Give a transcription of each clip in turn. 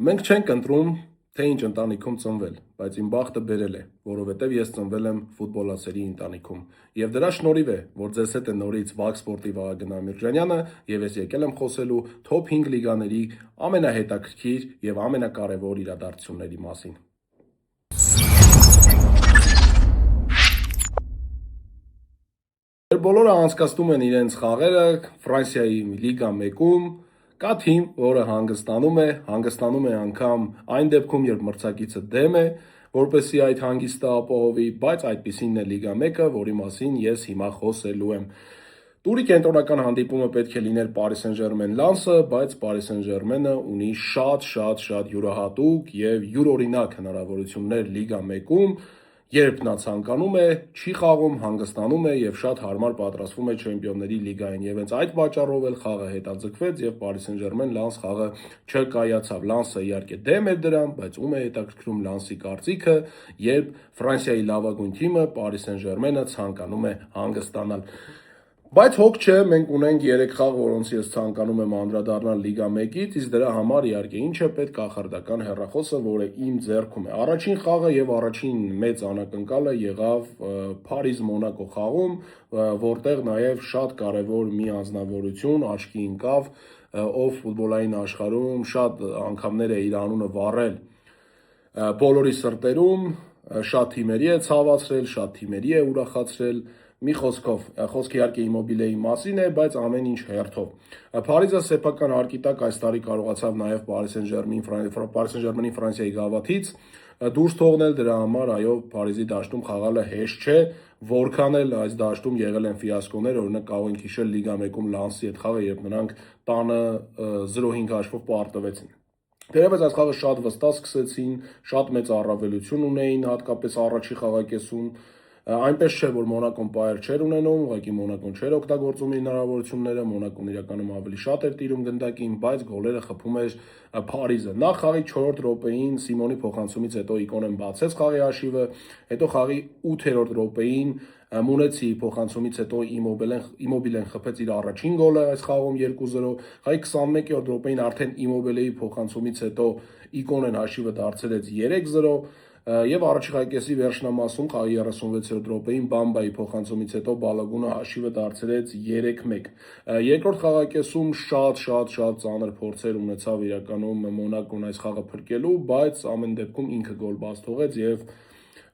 Մենք չենք ընտրում, թե ինչ ընտանիքում ծնվել, բայց իմ բախտը բերել է, որովհետև ես ծնվել եմ ֆուտբոլասերի ընտանիքում։ Եվ դրա շնորհիվ է, որ ձեզ հետ է նորից Վակ Սպորտի Վահագն Ամիրջանյանը, եւ ես եկել եմ խոսելու Top 5 լիգաների ամենահետաքրքիր եւ ամենակարևոր իրադարձությունների մասին։ Բոլորը անցկացնում են իրենց խաղերը Ֆրանսիայի Լիգա 1-ում, կա թիմ, որը հանգստանում է անգամ այն դեպքում, երբ մրցակիցը դեմ է, որպեսզի այդ հանգիստը ապահովի, բայց այդպիսինն է Լիգա 1-ը, որի մասին ես հիմա խոսելու եմ։ Տուրի կենտրոնական հանդիպումը պետք է լիներ Paris Saint-Germain Lens-ը, բայց Paris Saint-Germain-ը ունի շատ յուրահատուկ եւ յուրօրինակ հնարավորություններ Լիգա 1-ում, երբ նա ցանկանում է, չի խաղում, հանգստանում է եւ շատ հարմար պատրաստվում է Չեմպիոնների լիգային եւ հենց այդ պատճառով էլ խաղը հետաձգվեց եւ Paris Saint-Germain Lens խաղը չկայացավ։ Լանսը իհարկե դեմ էր դրան, բայց ում է հետաքրքրում Լանսի կարծիքը, երբ Ֆրանսիայի լավագույն թիմը Paris Saint-Germain-ը ցանկանում է հանգստանալ։ Բայց հոգ չէ, մենք ունենք 3 խաղ, որոնց ես ցանկանում եմ անդրադառնալ Լիգա 1-ից, իսկ դրա համար իհարկե ինչ է պետք կախարդական հեռախոսը, որը իմ ձեռքում է։ Առաջին խաղը եւ առաջին մեծ անակնկալը եղավ Փարիզ-Մոնակո խաղում, որտեղ նաեւ շատ կարեւոր մի անձնավորություն աչքի ընկավ, ով ֆուտբոլային աշխարհում շատ անգամներ է իր անունը վառել բոլորի սրտերում, շատ թիմերի է ցավացրել, շատ թիմերի է ուրախացրել։ Մի խոսքով, խոսքը իհարկե Իմոբիլեի մասին է, բայց ամեն ինչ հերթով։ Փարիզը սեփական հարկի տակ այս տարի կարողացավ նաև Paris Saint-Germain-ի Ֆրանսիայի գավաթից դուրս թողնել, դրա համար այո, Փարիզի դաշտում խաղալը հեշտ չէ, որքան էլ այս դաշտում եղել են ֆիասկոներ, օրինակ կարող ենք հիշել Լիգա 1-ում Լանսի հետ խաղը, երբ նրանք տանը 0-5 հաշվով պարտվեցին։ Դերևս այս խաղը շատ վստահ սկսեցին, շատ մեծ առավելություն ունեին, հատկապես առաջի խաղակեսում։ Այնպես չէ, որ Մոնակոն պայեր չէր ունենում, ուղղակի Մոնակոն չէր օգտագործում իր հնարավորությունները, Մոնակոն իրականում ավելի շատ էր տիրում գնդակին, բայց գոլերը խփում էր Փարիզը։ Նախ խաղի 4-րդ րոպեին Սիմոնի փոխանցումից հետո Իկոնեն բացեց խաղի հաշիվը, հետո խաղի 8-րդ րոպեին Մունեցի փոխանցումից հետո Իմոբիլեն խփեց իր առաջին գոլը այս խաղում 2-0, խաղի 21-րդ րոպեին արդեն Իմոբիլեի փոխանցումից հետո Իկոնեն հաշիվը դարձրեց 3-0 եւ առաջի խաղակեսի վերջնամասում խաղի 36-րդ րոպեին Բամբայի փոխանցումից հետո Բալագունը հաշիվը դարձրեց 3-1։ Երկրորդ խաղակեսում շատ ծանր փորձեր ունեցավ իրականում Մոնակոն այս խաղը փրկելու, բայց ամեն դեպքում ինքը գոլ բաց թողեց եւ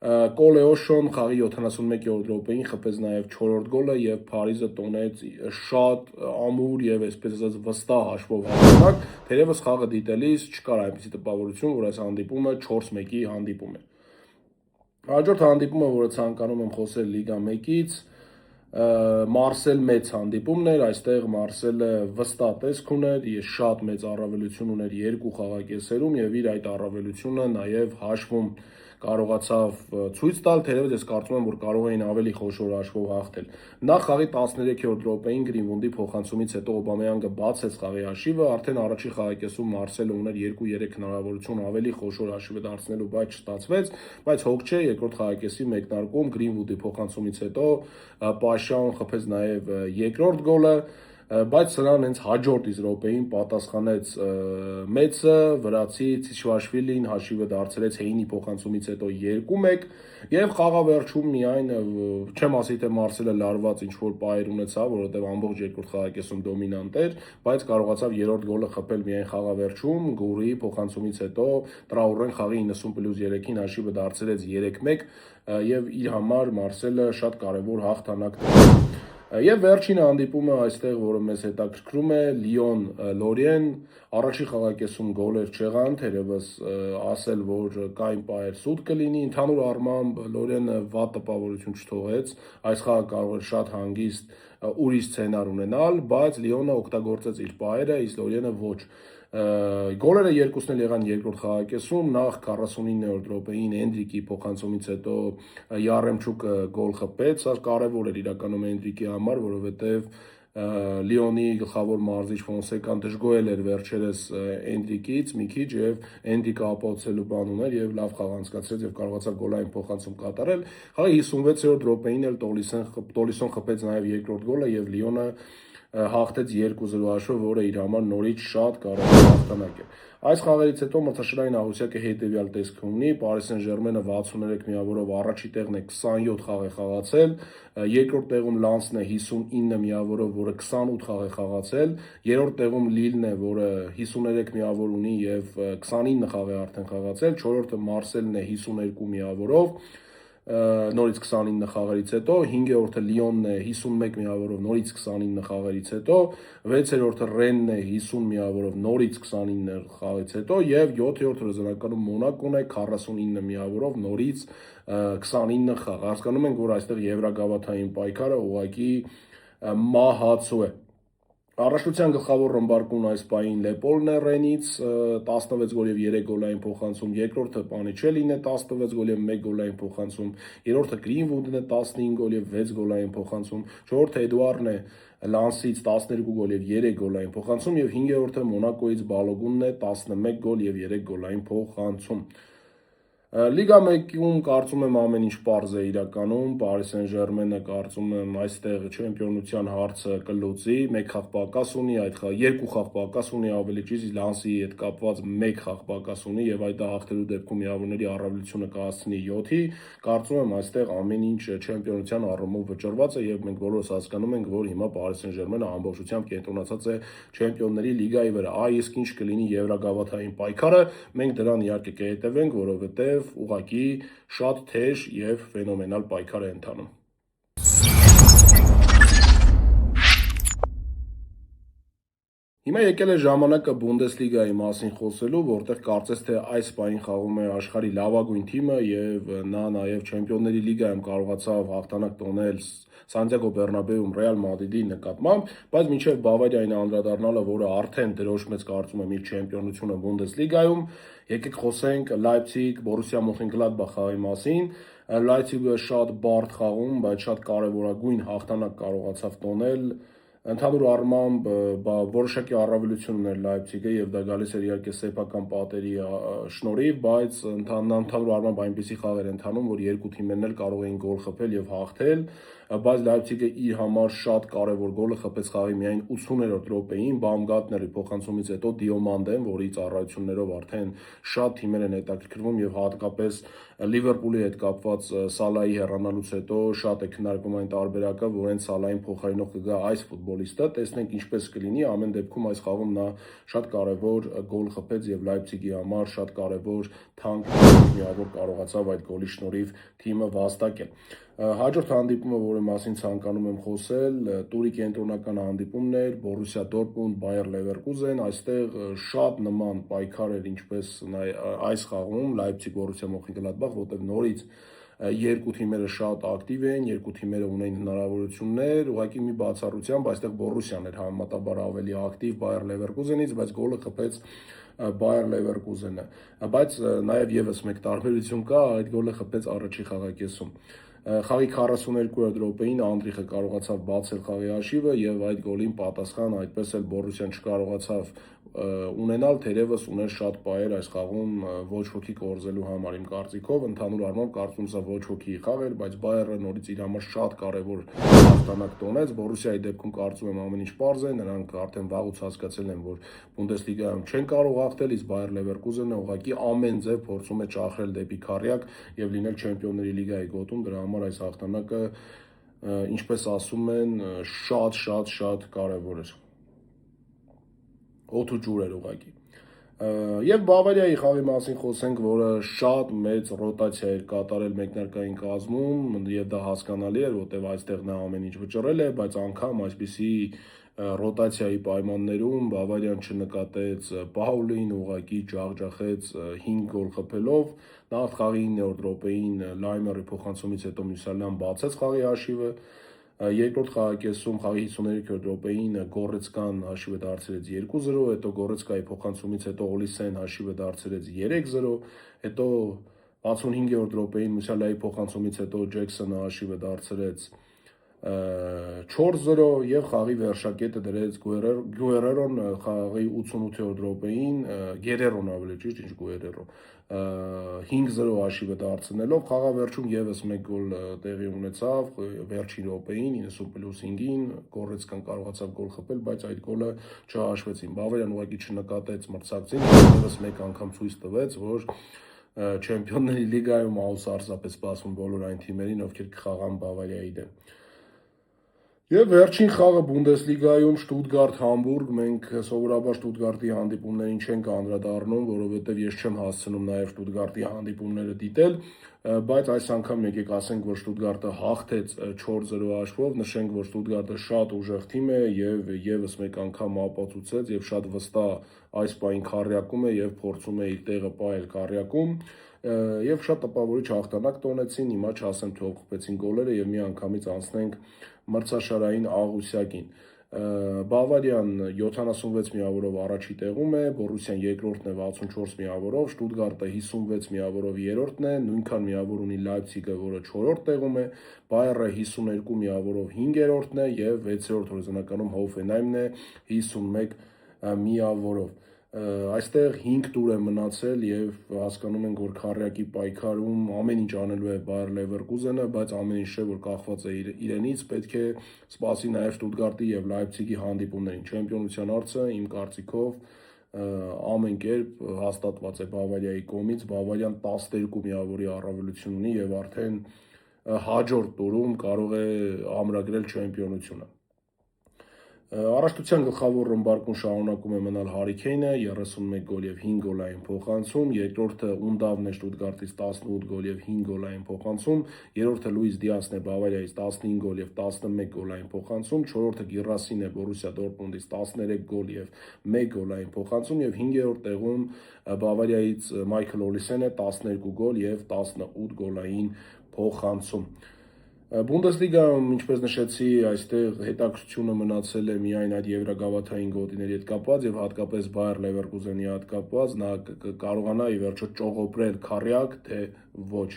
Կոլեոշոն խաղի 71-րդ րոպեին խփեց նաև 4-րդ գոլը եւ Փարիզը տոնեց շատ ամուր եւ այսպես ասած վստահ հաշվով հաղթանակ, թերևս խաղը դիտելիս չկար այնպիսի տպավորություն, որ այս հանդիպումը 4-1-ի հանդիպում է։ Հաջորդ հանդիպումը, որը ցանկանում եմ խոսել Լիգա 1-ից, Մարսել մեծ հանդիպումն էր, այստեղ Մարսելը վստահ տեսք ուներ, շատ մեծ առավելություն ուներ երկու խաղակեսերում եւ իր այդ առավելությունը նաեւ հաշվում կարողացավ ցույց տալ, թերևս ես կարծում եմ, որ կարող էին ավելի խոշոր հաշվով հաղթել։ Նախ խաղի 13-րդ րոպեին Գրինվուդի փոխանցումից հետո Օբամեյանգը բացեց խաղի հաշիվը, արդեն առաջի խաղակեսում Մարսելը ուներ 2-3 հնարավորություն ավելի խոշոր հաշիվը դարձնելու, բայց չստացվեց, բայց հոգ չէ, երկրորդ խաղակեսի մեկնարկում Գրինվուդի փոխանցումից հետո Պաշյան խփեց նաև երկրորդ գոլը, բայց սրան հենց հաջորդ րոպեին պատասխանեց մեծը, վրացի Ցիչվաշվիլին հաշիվը դարձրեց Հեյնի փոխանցումից հետո 2-1 եւ խաղավերջում միայն չեմ ասի թե Մարսելը լարված ինչ որ պայեր ունեցավ, որովհետեւ ամբողջ երկրորդ խաղակեսում դոմինանտ էր, բայց կարողացավ երրորդ գոլը խփել միայն խաղավերջում, Գուրի փոխանցումից հետո Տրաուրեն խաղի 90+3-ին հաշիվը դարձրեց 3-1 եւ իր համար Մարսելը շատ կարեւոր հաղթանակ տվեց։ Եվ վերջին հանդիպումը այստեղ, որը մեզ հետաքրքրում է, Լիոն-Լորիեն, առաջի խաղակեսում գոլեր չեղան, թերևս ասել, որ կային պայեր սուտ կլինի, ընդհանուր առմամբ Լորիենը վատ տպավորություն չթողեց, այս խաղը կարող էր շատ հանգիստ ուրիշ սցենար ունենալ, բայց Լիոնը օգտագործեց իր պայերը, իսկ Լորիենը ոչ։ Գոլերը երկուսն էլ եղան երկրորդ խաղակեսում, նախ 49-րդ րոպեին Էնդրիկի փոխանցումից հետո Յարեմչուկը գոլ խփեց, սա կարևոր էր իրականում Էնդրիկի համար, որովհետև Լիոնի գլխավոր մարզիչ Ֆոնսեկան դժգոհել էր վերջերս Էնդրիկից մի քիչ եւ Էնդրիկը ապացուցելու բան ուներ եւ լավ խաղ անցկացրեց եւ կարողացավ գոլային փոխանցում կատարել։ Խաղի 56-րդ րոպեին էլ Տոլիսոն խփեց նաեւ երկրորդ գոլը եւ Լիոնը հաղթեց 2-0 հաշվով, որը իր համար նորից շատ կարևոր հաղթանակ է։ Այս խաղերից հետո մրցաշարային աղյուսակը հետևյալ տեսք ունի. Paris Saint-Germain-ը 63 միավորով առաջի տեղն է, 27 խաղ է խաղացել, երկրորդ տեղում Lens-ն է 59 միավորով, որը 28 խաղ է խաղացել, երրորդ տեղում Lille-ն է, որը 53 միավոր ունի եւ 29 խաղ է արդեն խաղացել, չորրորդը Marseille-ն է 52 միավորով, նորից 29 խաղերից հետո, 5-րդը Լիոնն է 51 միավորով, նորից 29 խաղերից հետո, 6-րդը Ռենն է 50 միավորով, նորից 29 խաղից հետո եւ 7-րդը հրաժարականում Մոնակոն է 49 միավորով, նորից 29 խաղ։ Հասկանում ենք, որ այստեղ եվրագավաթային պայքարը ուղղակի մահացու է։ Առաջնության գլխավոր ռմբարկուն այս պահին Լեպոլն է Ռենից 16 գոլ եւ 3 գոլային փոխանցում, երկրորդը Պանիչելին է 16 գոլ եւ 1 գոլային փոխանցում, երրորդը Գրինվուդն է 15 գոլ եւ 6 գոլային փոխանցում, չորրորդը Էդուարդն է Լանսից 12 գոլ եւ 3 գոլային փոխանցում եւ 5-րդը Մոնակոյից Բալոգունն է 11 գոլ եւ 3 գոլային փոխանցում։ Լիգա 1-ում կարծում եմ ամեն ինչ պարզ է իրականում, Paris Saint-Germain-ը կարծում եմ այստեղ չեմպիոնության հարցը կլուծի, 1 խաղ պակաս ունի, այդ 2 խաղ պակաս ունի ավելի ճիշտ, Լանսի հետ կապված 1 խաղ պակաս ունի եւ այդ հաղթելու դեպքում միավորների առավելությունը կհասցնի 7-ի, կարծում եմ այստեղ ամեն ինչ չեմպիոնության առումով վճռված է եւ մենք բոլորս հասկանում ենք, որ հիմա Paris Saint-Germain-ը ամբողջությամբ կենտրոնացած է Չեմպիոնների լիգայի վրա, իսկ ինչ կլինի եվրագավաթային պայքարը, մենք դրան իհարկե կհետևենք, որովհետեւ ուղղակի շատ թեժ եւ ֆենոմենալ պայքար է ընթանում։ Հիմա եկել է ժամանակը Բունդեսլիգայի մասին խոսելու, որտեղ կարծես թե այս պահին խաղում է աշխարհի լավագույն թիմը եւ նա նաեւ Չեմպիոնների լիգայում կարողացավ հաղթանակ տոնել Սանտիագո Բեռնաբեում Ռեալ Մադրիդի նկատմամբ, բայց մինչև Բավարիային անդրադառնալը, որը արդեն դրոշ մեծ կարծում եմ իր չեմպիոնությունը Բունդեսլիգայում, եկեք խոսենք Լայպցիգ Բորուսիա Մոնխենգլադբախ խաղի մասին։ Լայպցիգը շատ բարդ խաղում, բայց շատ կարևորագույն հաղթանակ կարողացավ տոնել։ Ընդհանուր առմամբ որոշակի առավելություն ուներ Լայպցիգը եւ դա գալիս էր իհարկե սեփական պատերի շնորհիվ, բայց ընդհանուր առմամբ այնպիսի խաղեր ընթանում, որ երկու թիմերն էլ կարող էին գոլ խփել եւ հաղթել, բայց Լայպցիգը իր համար շատ կարևոր գոլը խփեց խաղի միայն 80-րդ րոպեին Բաումգարտների փոխանցումից հետո Դիոմանդեն, որի ծառայություններով արդեն շատ թիմեր են հետաքրքրվում եւ հատկապես Լիվերպուլի հետ կապված Սալայի հեռանալուց հետո շատ է քննարկվում այն տարբերակը, որ այն Սալային փոխարինող կգա այս ֆուտբոլիստը, տեսնենք ինչպես կլինի, ամեն դեպքում այս խաղում նա շատ կարևոր գոլ խփեց եւ Լայպցիգի համար շատ կարևոր թանկ միավոր կարողացավ այդ գոլի շնորհիվ թիմը վաստակել։ Հաջորդ հանդիպումը, որի մասին ցանկանում եմ խոսել, տուրի կենտրոնական հանդիպումն էր Բորուսիա Դորտմունդ Բայեր Լևերկուզեն, այստեղ շատ նման պայքար էր ինչպես այս խաղում Լայպցիգ Բորուսիա Մոնխենգլադբախ, որտեղ նորից երկու թիմերը շատ ակտիվ էին, երկու թիմերը ունեին հնարավորություններ, ուղղակի մի բացառությամբ այստեղ Բորուսիան էր համեմատաբար ավելի ակտիվ Բայեր Լևերկուզենից, բայց գոլը խփեց Բայեր Լևերկուզենը, բայց նաև եւս մեկ տարբերություն կա, այդ գոլը խփեց առաջի խաղակեսում։ Խաղի 42-րդ րոպեին Անդրիխը կարողացավ բացել խաղի հաշիվը եւ այդ գոլին պատասխան այդպես էլ Բորուսիան չկարողացավ ունենալ, թերևս ուներ շատ պայեր այս խաղում ոչ ոքի կորզելու համար իմ կարծիքով, ընդհանուր առմամբ կարծում սա ոչ ոքի խաղ էր, բայց Բայերը նորից իր համար շատ կարևոր հաղթանակ տոնեց, Բորուսիայի դեպքում կարծում եմ ամեն ինչ պարզ է, նրանք արդեն վաղուց հասկացել են, որ Բունդեսլիգայում չեն կարող հաղթել, իսկ Բայեր Լևերկուզենը ուղղակի ամեն ձև փորձում է ճախրել դեպի քառյակ եւ լինել Չեմպիոնների լիգայի գոտում, դրա համար այս հաղթանակը, ինչպես ասում են, շատ կարևոր էր։ Օդ ու ջուր էր ուղղակի։ Եվ Բավարիայի խաղի մասին խոսենք, որը շատ մեծ ռոտացիա էր կատարել մեկնարկային կազմում եւ դա հասկանալի էր, որտեղ այստեղ նա ամեն ինչ վճռել է, բայց անգամ այսպիսի ռոտացիայի պայմաններում Բավարիան չնկատեց Պաուլին, ուղղակի ջախջախեց 5 գոլ խփելով, նախ խաղի 9-րդ րոպեին Լայմերի փոխանցումից հետո Մյուսալյան բացեց խաղի հաշիվը, երկրորդ խաղակեսում խաղի 53-րդ րոպեին Գորեցկան հաշիվը դարձրեց 2-0, հետո Գորեցկայի փոխանցումից հետո Օլիսեն հաշիվը դարձրեց 3-0, հետո 65-րդ րոպեին Մյուսալյայի փոխանցումից հետո Ջեքսոնը հաշիվը դարձրեց 4-0 եւ խաղի վերջակետը դրեց Գուերերոն խաղի 88-րդ րոպեին, Գերերոն ավելի ճիշտ, ինչ Գուերերո 5-0 հաշիվը դարձնելով խաղավերջում եւս մեկ գոլ տեղի ունեցավ վերջին րոպեին 90+5-ին Գորեցկան կարողացավ գոլ խփել, բայց այդ գոլը չհաշվեցին։ Բավարիան ուղղակի չնկատեց մրցակցին, եւս մեկ անգամ ցույց տվեց, որ Չեմպիոնների լիգայում աուսարսապես սպասում բոլոր այն թիմերին, ովքեր կխաղան Բավարիայի դեմ։ Եվ վերջին խաղը Բունդեսլիգայում Շտուտգարտ-Համբուրգ, մենք սովորաբար Շտուտգարտի հանդիպումներին չենք անդրադառնում, որովհետև ես չեմ հասցնում նաև Շտուտգարտի հանդիպումները դիտել, բայց այս անգամ եկեք ասենք, որ Շտուտգարտը հաղթեց 4-0 հաշվով, նշենք, որ Շտուտգարտը շատ ուժեղ թիմ է եւ եւս մեկ անգամ ապացուցեց եւ շատ վստահ այս պահին քառյակում է եւ փորձում է իր տեղը պահել քառյակում։ Եվ շատ տպավորիչ հաղթանակ տոնեցին, հիմա չասեմ թող խփեցին գոլերը եւ մի անգամից անցնենք մրցաշարային աղյուսակին։ Բավարիան 76 միավորով առաջի տեղում է, Բորուսիան երկրորդն է 64 միավորով, Շտուտգարտը 56 միավորով երրորդն է, նույնքան միավոր ունի Լայպցիգը, որը 4-րդ տեղում է, Բայերը 52 միավորով 5-րդն է եւ 6-րդ հորիզոնականում Հոֆենհայմն է 51 միավորով։ Այստեղ 5 տուր է մնացել եւ հասկանում ենք, որ քառյակի պայքարում ամեն ինչ անելու է Բայեր Լևերկուզենը, բայց ամեն ինչ չէ, որ կախված է իրենից, պետք է սպասի նաեւ Շտուտգարտի եւ Լայպցիգի հանդիպումներին։ Չեմպիոնության հարցը իմ կարծիքով ամեն կերպ հաստատված է Բավարիայի կողմից, Բավարիան 12 միավորի առավելություն ունի եւ արդեն հաջորդ տուրում կարող է ամրագրել չեմպիոնությունը։ Առաջնության գլխավոր ռմբարկուն շարունակում է մնալ Հարի Քեյնը 31 գոլ եւ 5 գոլային փոխանցում, երկրորդը Ունդավն է Շտուտգարտից 18 գոլ եւ 5 գոլային փոխանցում, երրորդը Լուիս Դիասն է Բավարիայից 15 գոլ եւ 11 գոլային փոխանցում, չորրորդը Գիրասին է Բորուսիա Դորտմունդից 13 գոլ եւ 1 գոլային փոխանցում եւ 5-րդ տեղում Բավարիայից Մայքլ Օլիսեն է 12 գոլ եւ 18 գոլային փոխանցում։ Բունդեսլիգայում, ինչպես նշեցի, այստեղ հետաքրքրությունը մնացել է միայն այդ եվրագավաթային գոտիների հետ կապված եւ հատկապես Բայեր Լևերկուզենի հետ կապված, նա կարողանա ի վերջո ճողոպրել քառյակ, թե ոչ։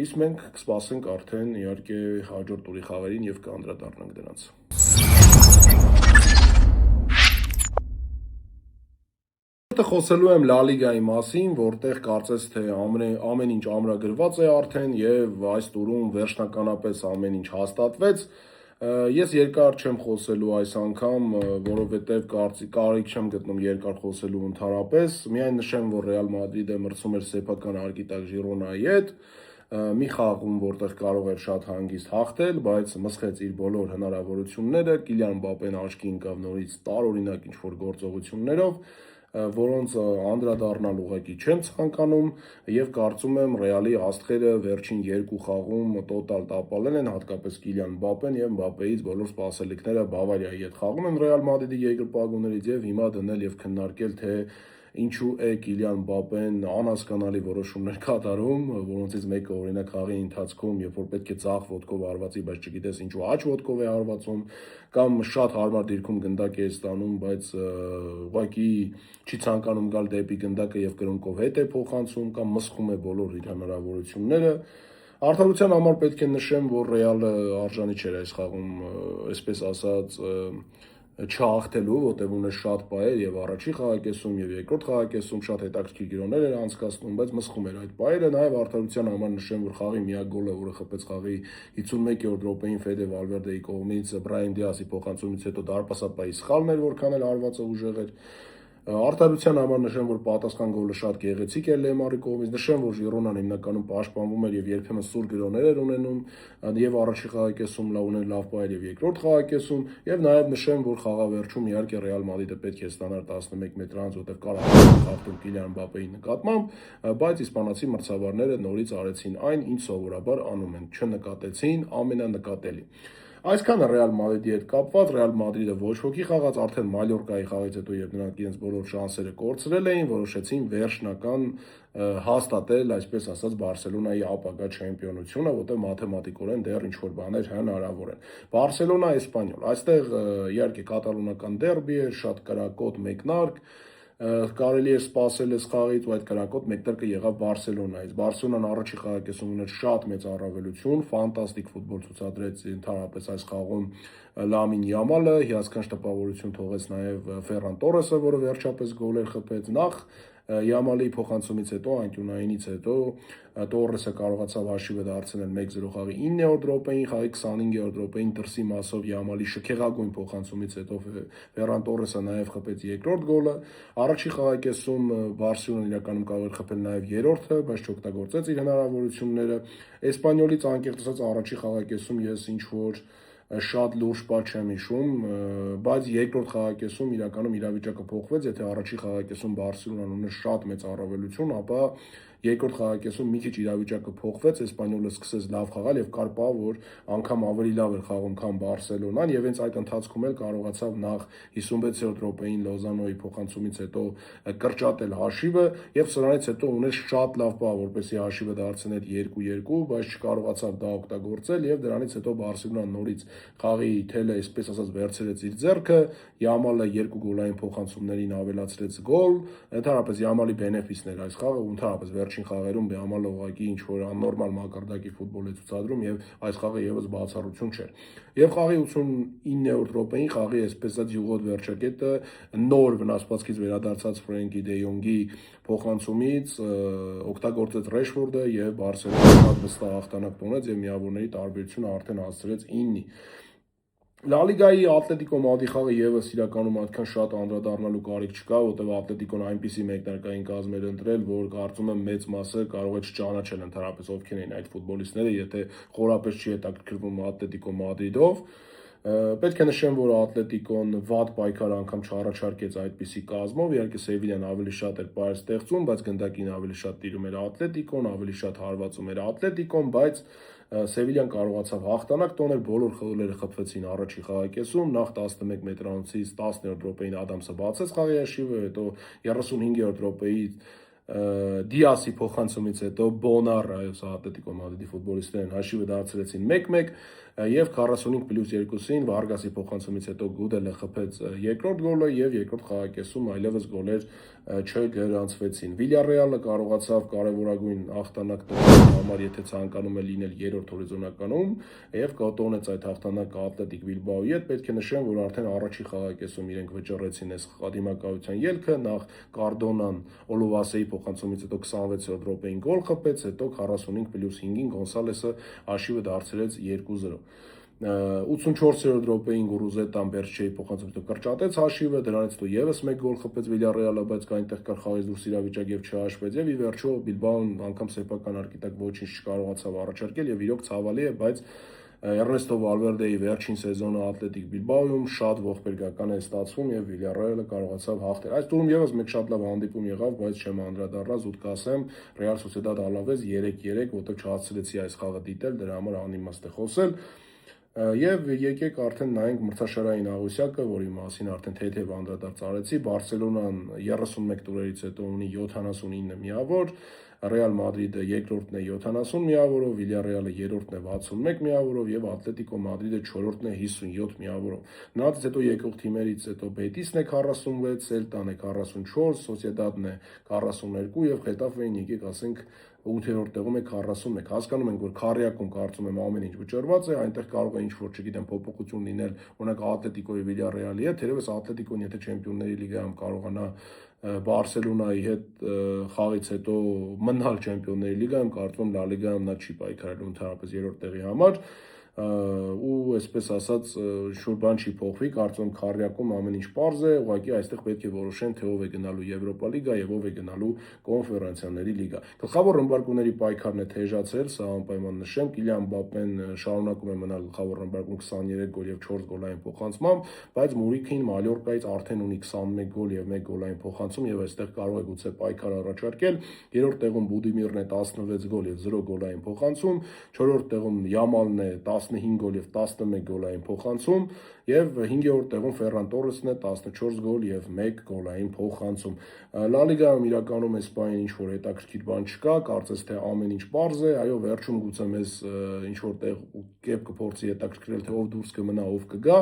Իսկ մենք կսպասենք արդեն իհարկե հաջորդ տուրի խաղերին եւ կանդրադառնանք դրանց։ Խոսելու եմ Լա Լիգայի մասին, որտեղ կարծես թե ամեն ինչ ամրագրված է արդեն եւ այս տուրում վերջնականապես ամեն ինչ հաստատվեց։ Ես երկար չեմ խոսելու այս անգամ, որովհետեւ կարիք չեմ գտնում երկար խոսելու ընդհանրապես։ Միայն նշեմ, որ Ռեալ Մադրիդը մրցում էր սեփական արգիտակ Ժիրոնայի հետ, մի խաղում, որտեղ կարող էր շատ հանգիստ հաղթել, բայց մսխեց իր բոլոր հնարավորությունները, Կիլիան Մբապեն աչքի ընկավ նորից տարօրինակ ինչ-որ գործողություններով, որոնց անդրադառնալ ուղղակի չեմ ցանկանում եւ կարծում եմ Ռեալի աստղերը վերջին երկու խաղում տոտալ տապալել են, հատկապես Կիլիան Մբապեն եւ Մբապեից բոլոր սպասելիքները Բավարիայի հետ խաղում են Ռեալ Մադրիդի երկրպագուներից եւ հիմա դնել եւ քննարկել թե ինչու է Կիլիան Մբապեն անհասկանալի որոշումներ կատարում, որոնցից մեկը օրինակ խաղի ընթացքում, երբ որ պետք է ցախ ոտքով արվածի, բայց չգիտես ինչու աջ ոտքով է արվածում, կամ շատ հարմար դիրքում գնդակ է ստանում, բայց ուղղակի չի ցանկանում գալ դեպի գնդակը եւ կրունկով հետ է փոխանցում կամ մսխում է բոլոր իր հնարավորությունները։ Արդարության համար պետք է նշեմ, որ Ռեալը արժանի չէր այս խաղում, այսպես ասած, չհաղթելու, որտեղ ունի շատ պայեր եւ առաջի խաղակեսում եւ երկրորդ խաղակեսում շատ հետաքրքիր գիրոներ էր անցկացնում, բայց մսխում էր այդ պայերը, նաեւ արդարության համար նշեմ, որ խաղի միակ գոլը, որը խփեց խաղի 51-րդ րոպեին Ֆեդե Վալվերդեի կողմից Բրայան Դիասի փոխանցումից հետո դարպասապայի սխալն էր, որքան էլ արվածը ուժեղ էր։ Արդարության համար նշեմ, որ պատասխան գոլը շատ գեղեցիկ էր Լեմարի կողմից, նշեմ, որ Ժիրոնան հիմնականում պաշտպանվում էր եւ երբեմն սուր գրոներ էր ունենում եւ առաջի խաղակեսում ուներ լավ պայեր եւ երկրորդ խաղակեսում եւ նաեւ նշեմ, որ խաղավերջում իհարկե Ռեալ Մադրիդը պետք է ստանար 11 մետրանց, որտեղ կարող էր խաղալ Կիլիան Մբապեի նկատմամբ, բայց իսպանացի մրցավարները նորից արեցին այն, ինչ սովորաբար անում են, չնկատեցին ամենանկատելի։ Այսքանը Ռեալ Մադրիդի հետ կապված, Ռեալ Մադրիդը ոչ ոքի խաղաց, արդեն Մալյորկայի խաղից հետո, երբ նրանք իրենց բոլոր շանսերը կորցրել էին, որոշեցին վերջնական հաստատել, այսպես ասած, Բարսելոնայի ապագա չեմպիոնությունը, որտեղ մաթեմատիկորեն դեռ ինչ-որ բաներ հնարավոր են։ Բարսելոնա, Էսպանյոլ, այստեղ իհարկե կատալոնական դերբի է, շատ կրակոտ մեկնարկ, կարելի է սպասել այս խաղից ու այդ կրակոտ մեկտարկը եղավ Բարսելոնայից։ Բարսելոնան առաջի խաղակեսում ուներ շատ մեծ առավելություն, ֆանտաստիկ ֆուտբոլ ցուցադրեց ընդհանրապես այս խաղում Լամին Յամալը, հիասքանչ տպավորություն թողեց նաև Ֆերրան Տորեսը, որը վերջապես գոլեր խփեց նախ Յամալի փոխանցումից հետո, անկյունայինից հետո Տորեսը կարողացավ հաշիվը դարձնել 1-0 խաղի 9-րդ րոպեին, խաղի 25-րդ րոպեին դրսի մասով Յամալի շքեղագույն փոխանցումից հետո Ֆերրան Տորեսը նաև խփեց երկրորդ գոլը։ Առաջի խաղակեսում Բարսելոնան իրականում կարող էր խփել նաև երրորդը, բայց չօգտագործեց իր հնարավորությունները։ Էսպանյոլից անկեղծ ասած առաջի խաղակեսում ես ինչ որ շատ լուրջ բան չեմ հիշում, բայց երկրորդ խաղակեսում իրականում իրավիճակը փոխվեց, եթե առաջի խաղակեսում Բարսելոնան ուներ շատ մեծ առավելություն, ապա երկրորդ խաղակեսում մի քիչ իրավիճակը փոխվեց, Էսպանյոլը սկսեց լավ խաղալ եւ կար պահ, որ անգամ ավելի լավ էր խաղում, քան Բարսելոնան եւ հենց այդ ընթացքում էլ կարողացավ նախ 56-րդ րոպեին Լոզանոյի փոխանցումից հետո կրճատել հաշիվը եւ սրանից հետո ուներ շատ լավ պահ, որպեսզի հաշիվը դարձներ 2-2, բայց չկարողացավ դա օգտագործել եւ դրանից հետո Բարսելոնան նորից խաղի թելը, այսպես ասած, վերցրեց իր ձեռքը, Յամալը 2 գոլային փոխանցումներին ավելացրեց գոլ, ընդհանրապես Յամալի բենեֆիսն էր այս խաղը, ու ընդհանրապես վերջին խաղերում Յամալը ուղղակի ինչ որ աննորմալ մակարդակի ֆուտբոլ է ցուցադրում եւ այս խաղը եւս բացառություն չէր։ Եվ խաղի 89-րդ րոպեին խաղի այսպես ասած յուղոտ վերջակետը նոր վնասվածքից վերադարձած Ֆրենկի դե Յոնգի փոխանցումից օգտագործեց Ռեշֆորդը եւ Բարսելոնան շատ վստահ հաղթանակ տոնեց եւ միավորների տարբերությունը արդեն հասցրեց 9-ի։ Լա Լիգայի Ատլետիկո Մադրիդի խաղը եւս իրականում այդքան շատ անդրադառնալու կարիք չկա, որտեղ Ատլետիկոն այնպիսի մեկնարկային կազմ էր ընտրել, որ կարծում եմ մեծ մասը կարող է չճանաչել ընդհանրապես ովքեր են այդ ֆուտբոլիստները, եթե խորապես չի հետաքրքրվում Ատլետիկո Մադրիդով։ Պետք է նշեմ, որ Ատլետիկոն վատ պայքար անգամ չառաջարկեց այդպիսի կազմով, իհարկե Սևիլյան ավելի շատ էր պայր ստեղծում, բայց գնդակին ավելի շատ տիրում էր Ատլետիկոն, ավելի շատ հարվածում էր Ատլետիկոն, բայց Սևիլյան կարողացավ հաղթանակ տոնել, բոլոր խաղերը խփվեցին առաջի խաղակեսում, նախ 11 մետրանոցից 10-րդ րոպեին Ադամսը բացեց խաղի հաշիվը, հետո 35-րդ րոպեի Դիասի փոխանցումից հետո Բոնար, այո, Ատլետիկո Մադրիդի ֆուտբոլիստներն հաշիվը դարձրեցին 1-1 եւ 45+2-ին Վարգասի փոխանցումից հետո Գուդելը խփեց երկրորդ գոլը եւ երկրորդ խաղակեսում այլևս գոլեր չգրանցվեցին։ Վիլյարեալը կարողացավ կարևորագույն հաղթանակ տոնել համար, եթե ցանկանում է լինել երրորդ հորիզոնականում եւ կոտոնեց այդ հաղթանակը Ատլետիկ Բիլբաոյի հետ։ Պետք է նշեմ, որ արդեն առաջի խաղակեսում իրենք վճռեցին այս դիմակայության ելքը, նախ Կարդոնան Օլուվասեի փոխանցումից հետո 26-րդ րոպեին գոլ խփեց, հետո 45+5-ին Գոնսալեսը հաշիվը դարձրեց 2-0։ 84-րդ րոպեին Գուրուզետան Բերչեի փոխանցումից հետո կրճատեց հաշիվը, դրանից հետո եւս 1 գոլ խփեց Վիլյարեալը, բայց այնտեղ կար խաղից դուրս իրավիճակ եւ չհաշվեց եւ ի վերջո Բիլբաոն անգամ սեփական արկիտակ ոչինչ չկարողացավ առաջարկել եւ իրոք ցավալի է, բայց Էրնեստո Վալվերդեի վերջին սեզոնը Ատլետիկ Բիլբաոյում շատ ողբերգական է ստացվում եւ Վիլյարեալը կարողացավ հաղթել։ Այս տուրում եւս մեկ շատ լավ հանդիպում եղավ, բայց չեմ անդրադառնա, զուտ կասեմ, Ռեալ Սոսիեդադ Ալավեզ 3-3, որտեղ չհասցրեցի այս խաղը դիտել, դրա համար անիմաստ է խոսել։ Եվ եկեք արդեն նայենք մրցաշարային աղյուսակը, որի մասին արդեն թեթև անդրադարձ արեցի։ Բարսելոնան 31 տուրերից հետո ունի 79 միավոր, Ռեալ Մադրիդը երկրորդն է 70 միավորով, Վիլյարեալը երրորդն է 61 միավորով եւ Ատլետիկո Մադրիդը չորրորդն է 57 միավորով։ Նրանից հետո եկող թիմերից հետո Բետիսն է 46, Սելտան է 44, Սոսիեդադն է 42 եւ Խետաֆեին եկեք ասենք 8-րդ տեղում է 41։ Հասկանում ենք, որ քառյակում կարծում եմ ամեն ինչ վճռված է, այնտեղ կարող է ինչ-որ, չգիտեմ, փոփոխություն լինել, օրինակ Ատլետիկոյի Վիլյարեալի հետ, թերևս Ատլետիկոն եթե Չեմպիոնների լիգայում կարողանա Բարսելոնայի հետ խաղից հետո մնալ Չեմպիոնների լիգայում, կարծում եմ Լա Լիգայում նա չի պայքարելու ընդհանրապես երրորդ տեղի համար ու այսպես ասած շուտ բան չի փոխվի, կարծում եմ քառյակում ամեն ինչ պարզ է, ուղղակի այստեղ պետք է որոշեն, թե ով է գնալու Եվրոպա լիգա եւ ով է գնալու Կոնֆերանսիաների լիգա։ Գլխավոր ռմբարկուների պայքարն է թեժացել, սա անպայման նշեմ, Կիլիան Մբապեն շարունակում է մնալ գլխավոր ռմբարկում 23 գոլ եւ 4 գոլային փոխանցմամբ, բայց Մուրիքին Մալյորկայից արդեն ունի 21 գոլ եւ 1 գոլային փոխանցում եւ այստեղ կարող է գուցե պայքար առաջարկել։ Երրորդ տեղում Բուդիմիրն է 16 գոլ եւ 0 գոլային փոխանցում, չորրորդ տեղում Յամալն է 15 գոլ եւ 11 գոլային փոխանցում եւ 5-րդ տեղում Ֆերրան Տորեսն է 14 գոլ եւ 1 գոլային փոխանցում։ Լա Լիգայում իրականում Իսպանիան ինչ որ հետաքրքիր բան չկա, կարծես թե ամեն ինչ պարզ է, այո, վերջում գուցե մեզ ինչ որ տեղ կեպ կփորձի հետաքրքրել, թե ով դուրս կմնա, ով կգա,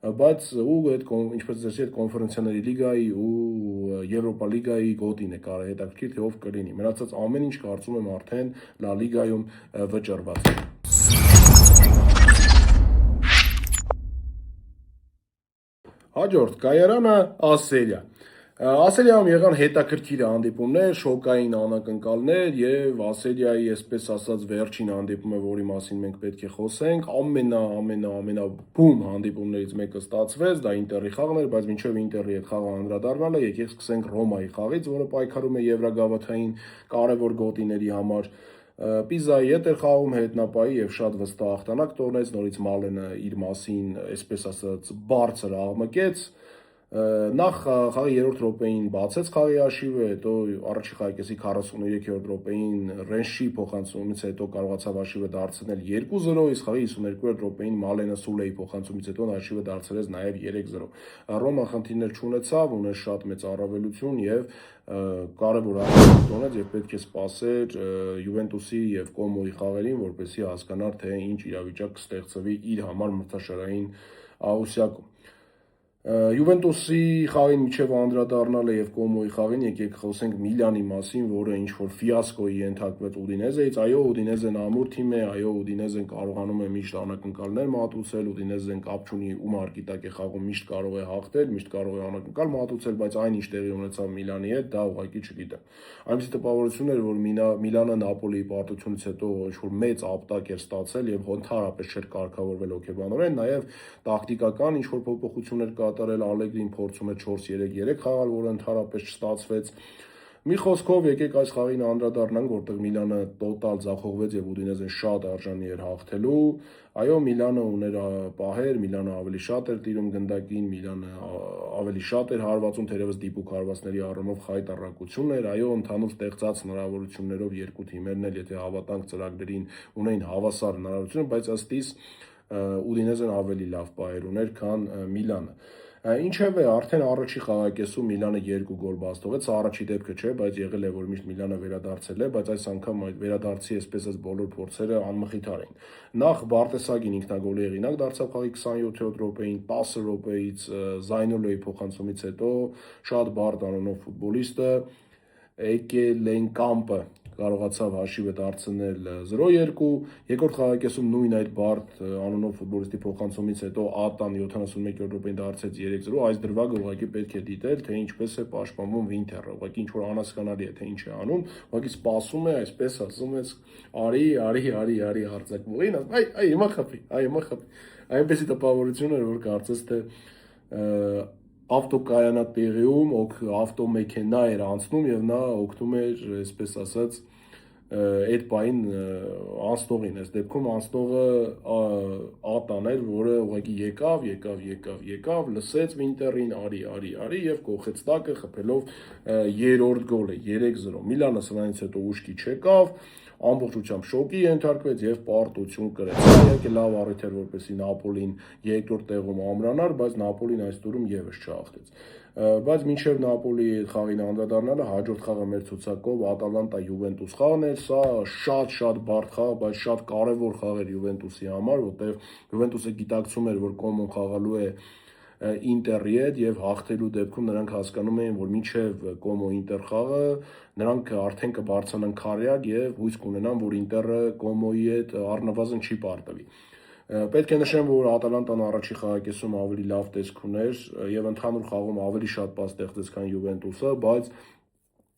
բայց ու այդ ինչպես դեսի այդ կոնֆերենցիաների լիգայի ու Եվրոպա լիգայի գոտին է կարա հետաքրքիր թե ով կլինի։ Մնացած ամեն ինչ կարծում եմ արդեն Լա լիգայում վճռված է։ Հաջորդ կայարանը Ասելիա։ Ասելիայում եղան հետաքրքիր հանդիպումներ, շոկային անակնկալներ եւ Ասելիայի այսպես ասած վերջին հանդիպումը, որի մասին մենք պետք է խոսենք, ամենաբում հանդիպումներից մեկը ստացվեց, դա Ինտերի խաղն էր, բայց մինչեւ Ինտերի այդ խաղը անդրադառնալը, եկեք սկսենք Ռոմայի խաղից, որը պայքարում է Եվրագավաթային կարևոր գոտիների համար։ Պիզայի հետ էր խաղում հետնապայի եւ շատ վստահ հաղթանակ տոնեց, նորից Մալենը իր մասին, այսպես ասած, բարձր աղմկեց։ Նախ խաղի 3-րդ րոպեին բացեց խաղի հաշիվը, հետո առաջի խաղակեսի 43-րդ րոպեին Ռենշի փոխանցումից հետո կարողացավ հաշիվը դարձնել 2-0, իսկ խաղի 52-րդ րոպեին Մալենը Սուլեի փոխանցումից հետո հաշիվը դարձրեց նաև 3-0։ Ռոման խնդիրներ չունեցավ, ուներ շատ մեծ առավելություն եւ կարևոր հաղթանակ տոնեց եւ պետք է սպասեր Յուվենտուսի եւ Կոմոյի խաղերին, որպեսզի հասկանար թե ինչ իրավիճակ կստեղծվի իր համար մրցաշարային աղյուսակում։ Յուվենտուսի խաղին միջև անդրադառնալը եւ Կոմոյի խաղին եկեք խոսենք Միլանի մասին, որը ինչ որ ֆիասկոյի ենթարկվեց Ուդինեզեից։ Այո, Ուդինեզեն ամուր թիմ է, այո, Ուդինեզեն կարողանում է միշտ անակնկալներ մատուցել, Ուդինեզեն կապ չունի ում արկիտակ է խաղում, միշտ կարող է հաղթել, միշտ կարող է անակնկալ մատուցել, բայց այն ինչ տեղի ունեցավ Միլանի հետ, դա ուղղակի չգիտեմ։ Այնպիսի տպավորություն էր, որ Միլանը Նապոլիի պարտությունից հետո ինչ որ մեծ ապտակ էր ստացել եւ ընդհանրապես չէր կարգավորվել հոգեբանորեն, նաեւ տակտիկական ինչ որ փոփոխություններ կատարել, Ալեգրին փորձում է 4-3-3 խաղալ, որը ընդհանրապես չստացվեց։ Մի խոսքով եկեք այս խաղին անդրադառնանք, որտեղ Միլանը տոտալ ձախողվեց եւ Ուդինեզեն շատ արժանի էր հաղթելու։ Այո, Միլանը ուներ պահեր, Միլանը ավելի շատ էր տիրում գնդակին, Միլանը ավելի շատ էր հարվածում, թերևս դիպուկ հարվածների առումով խայտառակություն էր։ Այո, ընդհանուր ստեղծած հնարավորություններով երկու թիմերն էլ, եթե հավատանք ծրագրերին, ունեին հավասար հնարավորություն, բայց ըստ իս Ուդինեզեն ավելի լավ պահեր ուներ, քան Միլանը։ Ինչևէ, արդեն առաջի խաղակեսում Միլանը 2 գոլ բաց թողեց, սա առաջի դեպքը չէ, բայց եղել է, որ միշտ Միլանը վերադարձել է, բայց այս անգամ այդ վերադարձի այսպես ասած բոլոր փորձերը անմխիթար էին։ Նախ Բարտեսագին ինքնագոլի հեղինակ դարձավ խաղի 27-րդ րոպեին, 10 րոպեից Զայնոլոյի փոխանցումից հետո շատ բարդ անունով ֆուտբոլիստը Էկելենկամպը կարողացավ հաշիվը դարձնել 0-2, երկրորդ խաղակեսում նույն այդ բարդ անունով ֆուտբոլիստի փոխանցումից հետո Ատան 71-րդ րոպեին դարձեց 3-0, այս դրվագը ուղղակի պետք է դիտել, թե ինչպես է պաշտպանվում Վինթերը, ուղղակի ինչ որ անհասկանալի է, թե ինչ է անում, ուղղակի սպասում է, այսպես ասում ես, արի արձակվողին, հիմա խփի, հիմա խփի։ Այնպեսի տպավորություն էր, որ կարծես թե ավտոկայանատեղիում ավտոմեքենա էր անցնում եւ նա օգնում էր, այսպես ասած, այդ պահին անցնողին, այս դեպքում անցնողը Ատան էր, որը ուղղակի եկավ, լսեց Վինտերին, արի եւ կողեց տակը խփելով երրորդ գոլը 3-0։ Միլանը սրանից հետո ուշքի չեկավ, ամբողջությամբ շոկի ենթարկվեց եւ պարտություն կրեց։ Իհարկե լավ առիթ էր, որպեսզի Նապոլին երկրորդ տեղում ամրանար, բայց Նապոլին այս տուրում եւս չհաղթեց։ Բայց մինչև Նապոլի խաղին անդրադառնալը հաջորդ խաղը մեր ցուցակով Ատալանտա-Յուվենտուս խաղն էր, սա շատ բարդ խաղ, բայց շատ կարևոր խաղ էր Յուվենտուսի համար, որտեղ Յուվենտուսը գիտակցում էր, որ Կոմոն խաղալու է Ինտերի հետ եւ հաղթելու դեպքում նրանք հասկանում էին, որ մինչև Կոմո-Ինտեր խաղը նրանք արդեն կբարձրանան քարյակ եւ հույս կունենան, որ Ինտերը Կոմոյի հետ առնվազն չի պարտվի։ Պետք է նշեմ, որ Ատալանտան առաջի խաղակեսում ավելի լավ տեսք ուներ եւ ընդհանուր խաղում ավելի շատ պաս ստեղծեց, քան Յուվենտուսը, բայց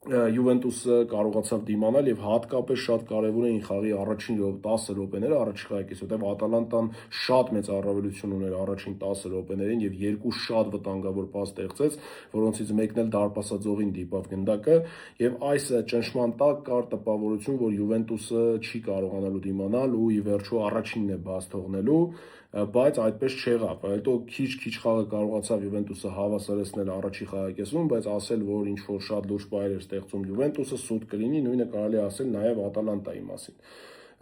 Յուվենտուսը կարողացավ դիմանալ եւ հատկապես շատ կարեւոր էին խաղի առաջին 10 րոպեները առաջի խաղակեսում, որտեղ Ատալանտան շատ մեծ առավելություն ուներ առաջին 10 րոպեներին եւ երկու շատ վտանգավոր պաս ստեղծեց, որոնցից մեկն էլ դարպասաձողին դիպավ գնդակը եւ այս ճնշման տակ կար տպավորություն, որ Յուվենտուսը չի կարողանալու դիմանալ ու ի վերջո առաջինն է բաց թողնելու, բայց այդպես չեղավ։ Հետո քիչ խաղը կարողացավ Յուվենտուսը հավասարեցնել առաջի խաղակեսում, բայց ասել, որ ինչ որ շատ լուրջ բայր էր ստեղծում Յուվենտուսը, սուտ կլինի, նույնը կարելի է ասել նաև Ատալանտայի մասին։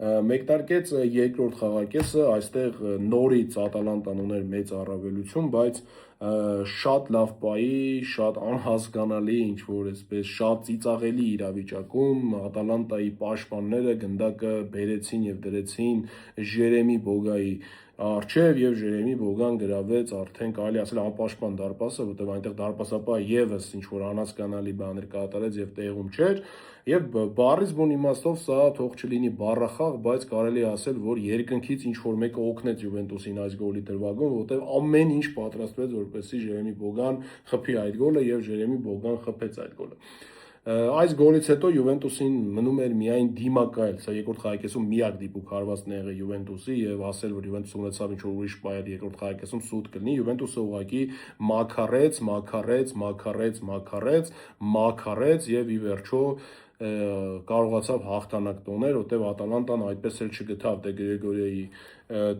Մեկնարկեց երկրորդ խաղակեսը, այստեղ նորից Ատալանտան ուներ մեծ առավելություն, բայց շատ լավ պայի, շատ անհասկանալի, ինչ որ այսպես շատ ծիծաղելի իրավիճակում Ատալանտայի պաշտպանները գնդակը բերեցին եւ դրեցին Ժերեմի Բոգայի առջև եւ Ժերեմի Բոգան գրավեց արդեն կարելի ասել անպաշտպան դարպասը, որտեղ այնտեղ դարպասապահը եւս ինչ որ անհասկանալի բաներ կատարեց եւ տեղում չէր եւ բառից բուն իմաստով սա թող չլինի բառախաղ, բայց կարելի ասել, որ երկնքից ինչ որ մեկը օգնեց Յուվենտուսին այս գոլի դրվագում, որտեղ ամեն ինչ պատրաստվեց, որպեսզի Ժերեմի Բոգան խփի այդ գոլը եւ Ժերեմի Բոգան խփեց այդ գոլը։ Այս գոլից հետո Յուվենտուսին մնում էր միայն դիմակայել, սա երկրորդ խաղակեսում միակ դիպուկ հարվածն եղել Յուվենտուսի եւ ասել, որ Յուվենտուսը ունեցավ ինչ որ ուրիշ բայր երկրորդ խաղակեսում սուտ կլինի, Յուվենտուսը ուղղակի մաքարեց եւ ի վերջո կարողացավ հաղթանակ տոնել, որտեղ Ատալանտան այդպես էլ չգտավ Դե Գրեգորիայի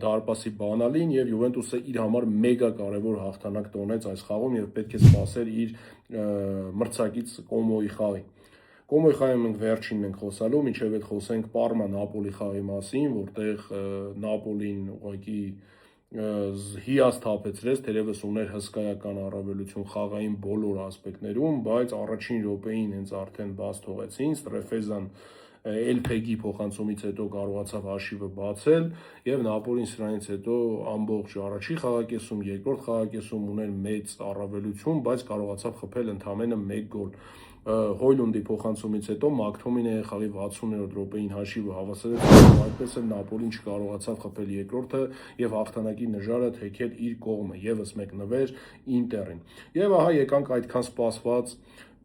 դարպասի բանալին եւ Յուվենտուսը իր համար մեգա կարեւոր հաղթանակ տոնեց այս խաղում եւ պետք է սպասեր իր մրցակից Կոմոյի խաղին։ Կոմոյի խաղի մենք վերջինն ենք խոսալու, մինչև այդ խոսենք Պարմա Նապոլի խաղի մասին, որտեղ Նապոլին ուղղակի հիասթափեցրեց, թերևս ուներ հսկայական առավելություն խաղային բոլոր ասպեկտներում, բայց առաջին րոպեին հենց արդեն բաց թողեցին, Ստրեֆեզան Էլփեգի փոխանցումից հետո կարողացավ հաշիվը բացել եւ Նապոլին սրանից հետո ամբողջ առաջին խաղակեսում, երկրորդ խաղակեսում ուներ մեծ առավելություն, բայց կարողացավ խփել ընդամենը 1 գոլ։ Հոյլունդի փոխանցումից հետո Մակթոմինեի խաղի 60-րդ րոպեին հաշիվը հավասարեց, այդպես էլ Նապոլին չկարողացավ խփել երկրորդը եւ հաղթանակի նժարը թեքել իր կողմը, եւս մեկ նվեր Ինտերին։ Եվ ահա եկանք այդքան սպասված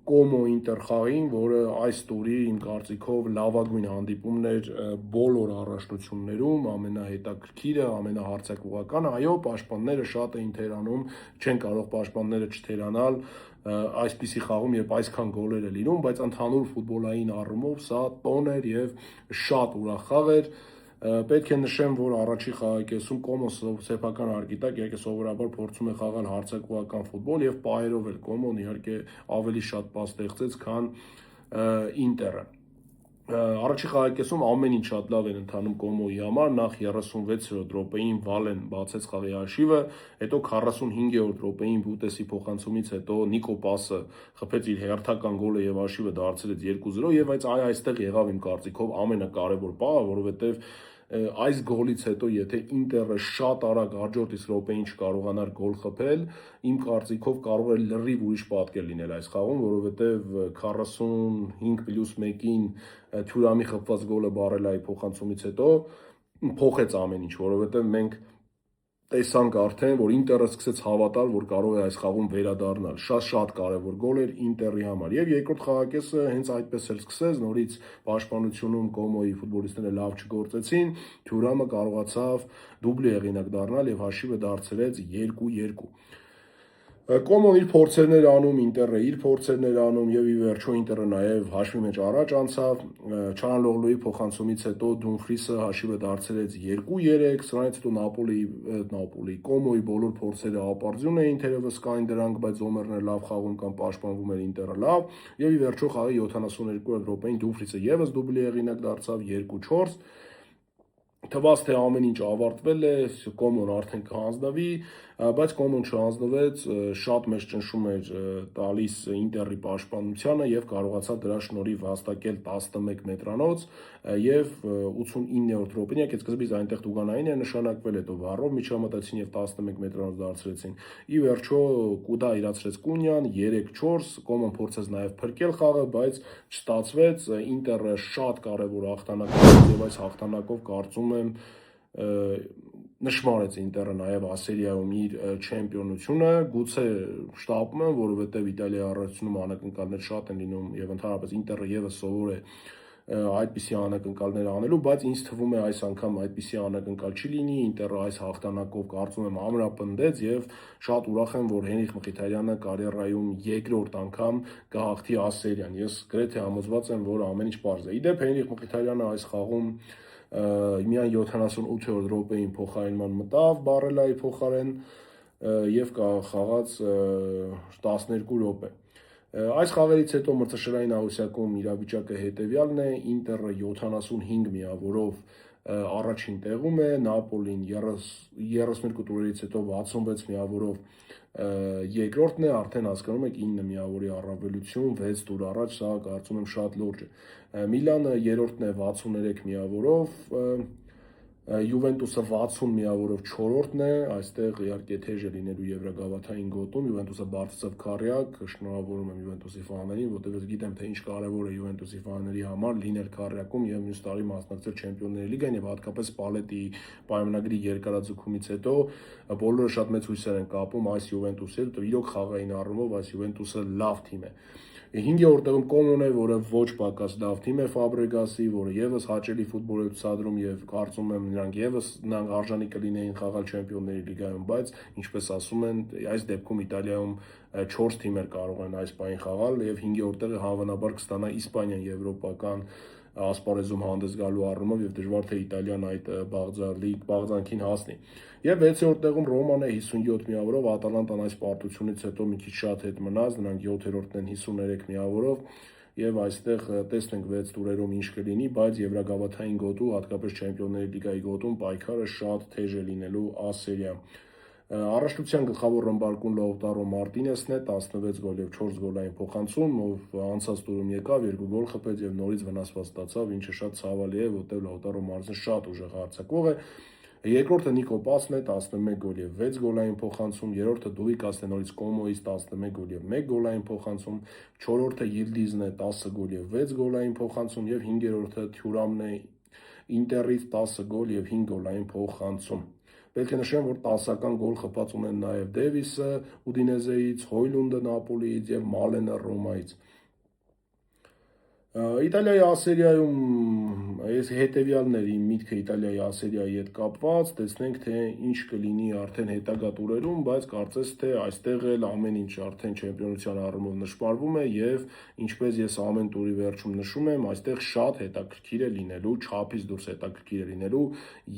Կոմո Ինտեր խաղին, որը այս տուրի իմ կարծիքով լավագույն հանդիպումն էր բոլոր առաջնություններում, ամենահետաքրքիրը, ամենահարձակողականը, այո, պաշտպանները շատ էին թերանում, չեն կարող պաշտպանները չթերանալ այսպիսի խաղում, երբ այսքան գոլեր է լինում, բայց ընդհանուր ֆուտբոլային առումով սա տոն էր եւ շատ ուրախ խաղ էր։ Պետք է նշեմ, որ առաջի խաղակեսում Կոմոն սեփական արգիտակ իհարկե սովորաբար փորձում է խաղալ հարձակողական ֆուտբոլ եւ պահերով էլ Կոմոն իհարկե ավելի շատ պաս ստեղծեց, քան Ինտերը։ Առաջի խաղակեսում ամեն ինչ շատ լավ էր ընթանում Կոմոյի համար, նախ 36-րդ րոպեին Վալեն բացեց խաղի հաշիվը, հետո 45-րդ րոպեին Բուտեսի փոխանցումից հետո Նիկո Պասը խփեց իր հերթական գոլը եւ հաշիվը դարձրեց 2-0 եւ այստեղ եղավ իմ կարծիքով ամենակարևոր պահը, որովհետեւ այս գոլից հետո եթե Ինտերը շատ արագ հաջորդ իսկ րոպեին չկարողանար գոլ խփել, իմ կարծիքով կարող էր լրիվ ուրիշ պատկեր լինել այս խաղում, որովհետև 45+1-ին Թյուրամի խփված գոլը Բարելայի փոխանցումից հետո փոխեց ամեն ինչ, որովհետև մենք տեսանք արդեն, որ Ինտերը սկսեց հավատալ, որ կարող է այս խաղում վերադառնալ։ Շատ կարևոր գոլ էր Ինտերի համար։ Եվ երկրորդ խաղակեսը հենց այդպես էլ սկսեց, նորից պաշտպանությունում Կոմոյի ֆուտբոլիստները լավ չգործեցին, Թյուրամը կարողացավ դուբլի հեղինակ դառնալ եւ հաշիվը դարձրեց 2-2։ Կոմոն իր փորձերն էր անում, Ինտերը իր փորձերն էր անում եւ ի վերջո Ինտերը նաեւ հաշվի մեջ առաջ անցավ, Չանալօղլուի փոխանցումից հետո Դումֆրիսը հաշիվը դարձրեց 2-3, սրանից հետո Նապոլի Կոմոյի բոլոր փորձերը ապարդյուն էին, թերևս կային դրանք, բայց Զոմերն էր լավ խաղում կամ պաշտպանվում էր Ինտերը լավ եւ ի վերջո խաղի 72-րդ րոպեին Դումֆրիսը եւս դուբլի հեղինակ դարձավ 2-4։ Թվաց, թե ամեն ինչ ավարտվել է, Կոմոն արդեն կհանձնվի, բայց Կոմոն չհանձնվեց, շատ մեծ ճնշում էր տալիս Ինտերի պաշտպանությանը եւ կարողացավ դրա շնորհիվ հաստատել 11 մետրանոց եւ 89-րդ րոպեին, եկեք սկզբից այնտեղ Տուգանային էր նշանակվել, հետո Վառով միջամտեցին եւ 11 մետրանոց դարձրեցին։ Ի վերջո Կուդա իրացրեց Կունյան 3-4, Կոմոն փորձեց նաեւ փրկել խաղը, բայց չստացվեց, Ինտերը շատ կարեւոր հաղթանակ եւ այս հաղթանակով կարծում եմ նշմարեց Ինտերը նաև Ասերիայում իր չեմպիոնությունը, գուցե շտապում եմ, որովհետև Իտալիայի առաջնում անակնկալներ շատ են լինում եւ ընդհանրապես Ինտերը եւս սովոր է այդպիսի անակնկալներ անելու, բայց ինձ թվում է այս անգամ այդպիսի անակնկալ չի լինի, Ինտերը այս հաղթանակով կարծում եմ ամրապնդեց եւ շատ ուրախ եմ, որ Հենրիխ Մխիթարյանը կարիերայում երկրորդ անգամ կհաղթի Ասերիան։ Ես գրեթե համոզված եմ, որ ամեն ինչ պարզ է։ Իդեպ Հենրիխ Մխիթարյանը այս խաղում միայն 78-րդ րոպեին փոխարինման մտավ Բարելայի փոխարեն եւ խաղաց 12 րոպե։ Այս խաղերից հետո մրցաշարային աղյուսակում իրավիճակը հետեւյալն է, Ինտերը 75 միավորով առաջին տեղում է, Նապոլին 32 տուրերից հետո 66 միավորով երկրորդն է, արդեն հասկանում եք 9 միավորի առավելություն, 6 տուր առաջ, սա կարծում եմ շատ լուրջ է։ Միլանը երրորդն է 63 միավորով, Յուվենտուսը 60 միավորով 4-րդն է, այստեղ իհարկե թեժ է լինելու Եվրագավաթային գոտում, Յուվենտուսը բարձրացավ քառյակ, շնորհավորում եմ Յուվենտուսի ֆաներին, որտեղ գիտեմ թե ինչ կարևոր է Յուվենտուսի ֆաների համար լինել քառյակում եւ մյուս տարի մասնակցել Չեմպիոնների լիգային եւ հատկապես Պալետի պայմանագրի երկարաձգումից հետո բոլորը շատ մեծ հույսեր են կապում այս Յուվենտուսի հետ, իրոք խաղային առումով այս Յուվենտուսը լավ թիմ է։ 5-րդ տեղում Կոմոն է, որը ոչ պակաս լավ թիմ է Ֆաբրեգասի, որը եւս հաճելի ֆուտբոլ է ցուցադրում եւ կարծում եմ նրանք արժանի կլինեին խաղալ Չեմպիոնների լիգայում, բայց ինչպես ասում են, այս դեպքում Իտալիայում 4 թիմեր կարող են այս պահին խաղալ եւ 5-րդ տեղը հավանաբար կստանա Իսպանիան եվրոպական ասպարեզում հանդես գալու առումով եւ դժվար թե Իտալիան այդ բաղձանքին հասնի։ Եվ 6-րդ տեղում Ռոման է 57 միավորով, Ատալանտան այս պարտությունից հետո մի քիչ շատ հետ մնաց, նրանք 7-րդն են 53 միավորով եւ այստեղ տեսնենք 6 տուրերում ինչ կլինի, բայց Եվրագավաթային գոտու, հատկապես Չեմպիոնների լիգայի գոտում պայքարը շատ թեժ է լինելու A-սերիայում։ Առաջնության գլխավոր ռմբարկուն Լաուտարո Մարտինեսն է 16 գոլ եւ 4 գոլային փոխանցում, ով անցած տուրում եկավ, 2 գոլ խփեց եւ նորից վնասված ստացավ, ինչը շատ ցավալի է, որտեղ Լաուտարո Մարտինեսը շատ ուժեղ հարձակվող է։ Երկրորդը Նիկո Պասն է 11 գոլ եւ 6 գոլային փոխանցում, երրորդը Դուվի Կաստենորից Կոմոից 11 գոլ եւ 1 գոլային փոխանցում, չորրորդը Յիլդիզն է 10 գոլ եւ 6 գոլային փոխանցում եւ 5-րդը Թյուրամն է Ինտերից 10 գոլ եւ 5 գոլային փոխանցում։ Պետք է նշեմ, որ 10-ական գոլ խփած ունեն նաև Դեվիսը Ուդինեզեից, Հոյլունդը Նապոլիից եւ Մալենը Ռոմայից։ Իտալիայի A-սերիայում այս հետևյալների միտքը Իտալիայի A-սերիայի հետ կապված, տեսնենք թե ինչ կլինի արդեն հետագա տուրերում, բայց կարծես թե այստեղ էլ ամեն ինչ արդեն չեմպիոնության առումով նշмарվում է եւ ինչպես ես ամեն տուրի վերջում նշում եմ, այստեղ շատ հետաքրքիր է լինելու, չափից դուրս հետաքրքիր է լինելու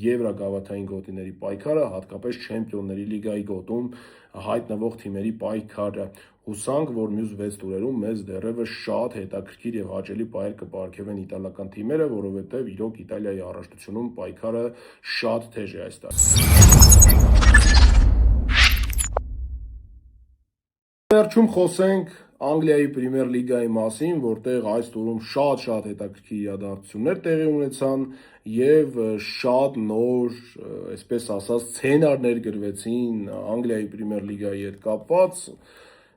Եվրագավաթային գոտիների պայքարը, հատկապես Չեմպիոնների լիգայի գոտում հայտնվող թիմերի պայքարը։ Հուսանք, որ մյուս 6 տուրերում մեզ դեռևս շատ հետաքրքիր եւ հաճելի պայքար կպարգևեն իտալական թիմերը, որովհետեւ իրոք Իտալիայի առաջնությունում պայքարը շատ թեժ է այս տարի։ Վերջում խոսենք Անգլիայի Պրեմիեր լիգայի մասին, որտեղ այս տուրում շատ հետաքրքիր իրադարձություններ տեղի ունեցան եւ շատ նոր, այսպես ասած, սցենարներ գրվեցին Անգլիայի Պրեմիեր լիգայի հետ կապված։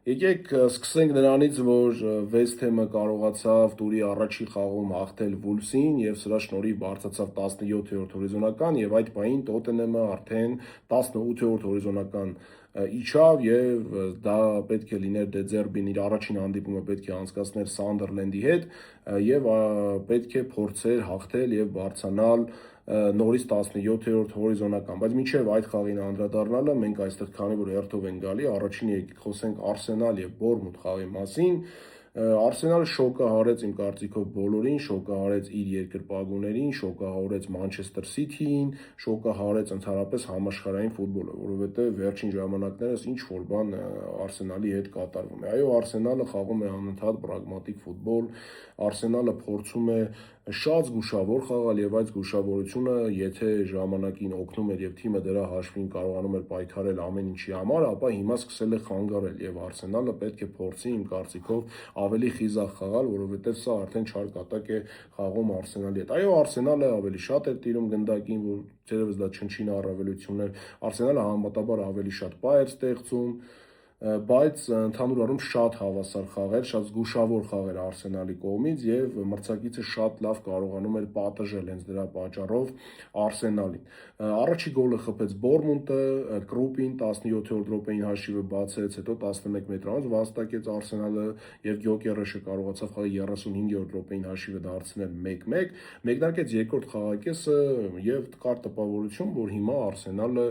Եկեք սկսենք նրանից, որ Վեսթ Հեմը կարողացավ տուրի առաջի խաղում հաղթել Վուլսին եւ սրա շնորհիվ բարձրացավ 17-րդ հորիզոնական եւ այդ պահին Տոտենհեմը արդեն 18-րդ հորիզոնական իջավ եւ դա պետք է լիներ Դեձերբին իր առաջին հանդիպումը պետք է անցկացներ Սանդերլենդի հետ եւ պետք է փորձեր հաղթել եւ բարձրանալ նորից 17-րդ հորիզոնական, բայց մինչև այդ խաղին անդրադառնալը մենք այստեղ քանի որ հերթով են գալի, առաջինը եկեք խոսենք Արսենալ եւ Բորնմութ խաղի մասին։ Արսենալը շոկահարեց իմ կարծիքով բոլորին, շոկահարեց իր երկրպագուներին, շոկահարեց Մանչեսթեր Սիթիին, շոկահարեց ընդհանրապես համաշխարհային ֆուտբոլը, որովհետեւ վերջին ժամանակներս ինչ որ բան Արսենալի հետ կատարվում է։ Այո, Արսենալը խաղում է անընդհատ պրագմատիկ ֆուտբոլ, Արսենալը փորձում է շատ զգուշավոր խաղալ եւ այդ զգուշավորությունը, եթե ժամանակին օգնում էր եւ թիմը դրա հաշվին կարողանում էր պայքարել ամեն ինչի համար, ապա հիմա սկսել է խանգարել եւ Արսենալը պետք է փորձի իմ կարծիքով ավելի խիզախ խաղալ, որովհետեւ սա արդեն չարկատակ է խաղում Արսենալի հետ։ Այո, Արսենալը ավելի շատ է տիրում գնդակին, որ ցերևս դա չնչին առավելություններ։ Արսենալը համեմատաբար ավելի շատ պա էր ստեղծում, բայց ընդհանուր առում շատ հավասար խաղեր, շատ զգուշավոր խաղեր Արսենալի կողմից եւ մրցակիցը շատ լավ կարողանում էր պատժել հենց դրա պատճառով Արսենալին։ Առաջի գոլը խփեց Բորնմութը, Կրուպին 17-րդ րոպեին հաշիվը բացեց, հետո 11 մետրանոց վաստակեց Արսենալը եւ Գյոկերեշը կարողացավ խաղի 35-րդ րոպեին հաշիվը դարձնել 1-1, մեկնարկեց երկրորդ խաղակեսը եւ կար տպավորություն, որ հիմա Արսենալը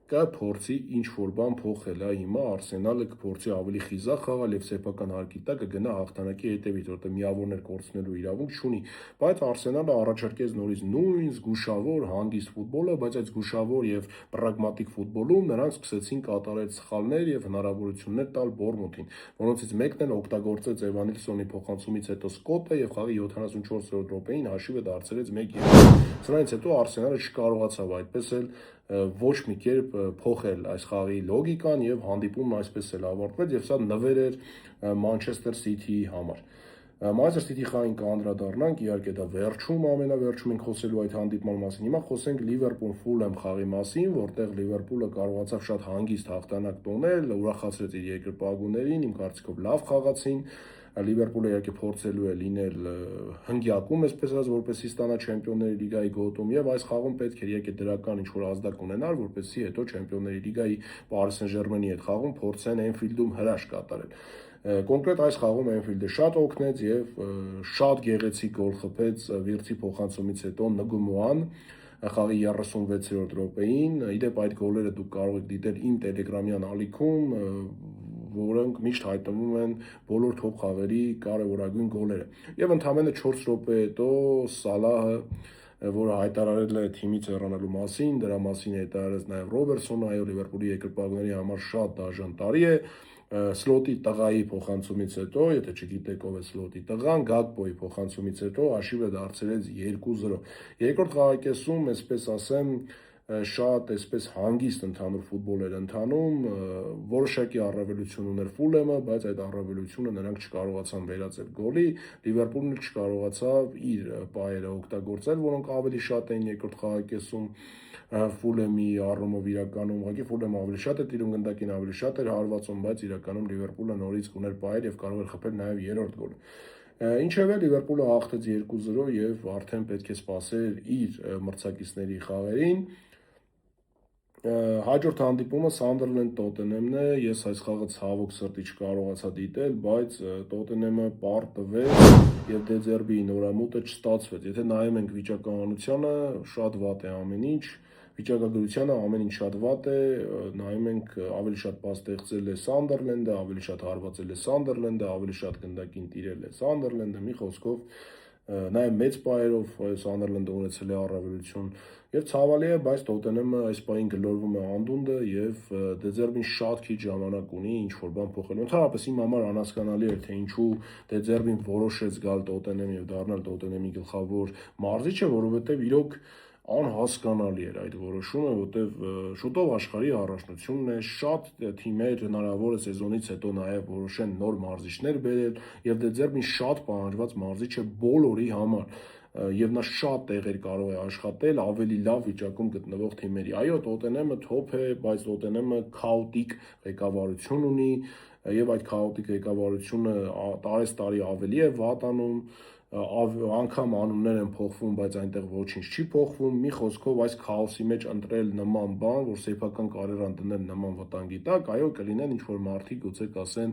կփորձի ինչ որ բան փոխել, հիմա Արսենալը կփորձի ավելի խիզախ խաղալ եւ սեփական հարկի տակ կգնա հաղթանակի հետևից, որտեղ միավորներ կորցնելու իրավունք չունի, բայց Արսենալը առաջարկեց նորից նույն զգուշավոր հանգիստ ֆուտբոլը, բայց այդ զգուշավոր եւ պրագմատիկ ֆուտբոլում նրանք սկսեցին կատարել սխալներ եւ հնարավորություններ տալ Բորնմութին, որոնցից մեկն էլ օգտագործեց Էվանիլսոնի փոխանցումից հետո Սկոտը եւ խաղի 74-րդ րոպեին հաշիվը դարձրեց 1-2։ Սրանից հետո Արսենալը չկարողացավ այդպես էլ ոչ մի կերպ փոխել այս խաղի լոգիկան եւ հանդիպումն այսպես էլ ավարտվեց եւ սա նվեր էր Մանչեսթեր Սիթիի համար։ Manchester City խաղին կանդրադառնանք, իհարկե դա վերջում ամենավերջում ենք խոսելու այդ հանդիպման մասին։ Հիմա խոսենք Liverpool-Fulham խաղի մասին, որտեղ Liverpool-ը կարողացավ շատ հանգիստ հաղթանակ տոնել, ուրախացրեց իր երկրպագուներին, իմ կարծիքով լավ խաղացին։ Liverpool-ը իհարկե փորձելու է լինել հնգյակում, այսպես ասած, որպեսզի ստանա Չեմպիոնների լիգայի գոտում, եւ այս խաղում պետք է իհարկե դրական ինչ-որ ազդակ ունենալ, որպեսզի հետո Չեմպիոնների լիգայի Paris Saint-Germain-ի հետ խաղում փորձեն Anfield-ում հրաշք կատարել։ Կոնկրետ այս խաղում Anfield-ը շատ օգնեց եւ շատ գեղեցիկ գոլ խփեց Վիրցի փոխանցումից հետո Նգումուան խաղի 36-րդ րոպեին։ Իդեպ այդ գոլերը դուք կարող եք դիտել իմ Telegram-յան ալիքում, որոնք միշտ հայտնվում են բոլոր թոփ խաղերի կարևորագույն գոլերը։ Եվ ընդամենը 4 րոպե հետո Սալահը, որը հայտարարել է թիմից հեռանալու մասին, դրա մասին հայտարարեց նաև Ռոբերտսոնը, այո, Լիվերպուլի երկրպագուների համար շատ դաժան տարի է։ Սլոտի տղայի փոխանցումից հետո, եթե չգիտեք ով է Սլոտի տղան, Գակպոյի փոխանցումից հետո հաշիվը դարձրեց 2-0։ Երկրորդ խաղակեսում, այսպես ասեմ, շատ այսպես հանգիստ ընդհանուր ֆուտբոլ էր ընթանում, որոշակի առավելություն ուներ Ֆուլեմը, բայց այդ առավելությունը նրանք չկարողացան վերածել գոլի, Լիվերպուլն չկարողացավ իր պայերը օգտագործել, որոնք ավելի շատ էին երկրորդ խաղակեսում Ֆուլեմի առումով իրականում, ուղղակի Ֆուլեմը ավելի շատ է տիրում գնդակին, ավելի շատ էր հարվածում, բայց իրականում Լիվերպուլը նորից ուներ պայեր եւ կարող էր խփել նաեւ երրորդ գոլը։ Ինչևէ Լիվերպուլը հաղթեց 2-0 եւ արդեն պետք է սպասել իր մրցակիցների խաղերին։ Հաջորդ հանդիպումը Sunderland-Tottenham-ն է, ես այս խաղը ցավոք սրտի չկարողացա դիտել, բայց Tottenham-ը պարտվեց եւ Դեզերբիի նորամուտը չստացվեց։ Եթե նայում ենք վիճակահանությանը, շատ վատ է ամեն ինչ, վիճակագրությանը ամեն ինչ շատ վատ է, նայում ենք ավելի շատ պաս ստեղծել է Sunderland-ը, ավելի շատ հարվածել է Sunderland-ը, ավելի շատ գնդակին տիրել է Sunderland-ը, մի խոսքով նաև մեծ պայերով Sunderland-ը ունեցել է առավելություն եւ ցավալի է, բայց Tottenham-ը այս պահին գլորվում է անդունդը եւ Դեզերբին շատ քիչ ժամանակ ունի ինչ որ բան փոխելու։ Ընդհանրապես իմ համար անհասկանալի էր, թե ինչու Դեզերբին որոշեց գալ Tottenham եւ դառնալ Tottenham-ի գլխավոր մարզիչը, որովհետեւ իրոք անհասկանալի էր այդ որոշումը, որտեվ շուտով աշխարհի առաջնությունն է, շատ թիմեր հնարավոր է սեզոնից հետո նաև որոշեն նոր մարզիչներ բերել եւ Դեզերբին շատ պահանջված մարզիչ է բոլորի համար եւ նա շատ տեղեր կարող է աշխատել ավելի լավ վիճակում գտնվող թիմերի։ Այո, Tottenham-ը թոփ է, բայց Tottenham-ը քաոտիկ ղեկավարություն ունի եւ այդ քաոտիկ ղեկավարությունը տարեստարի ավելի է վատանում, անգամ անուններ են փոխվում, բայց այնտեղ ոչինչ չի փոխվում։ Մի խոսքով այս քաոսի մեջ ընտրել նման բան, որ սեփական կարիերան դնել նման վտանգի տակ, այո, կլինեն ինչ որ մարդիկ գուցե կասեն,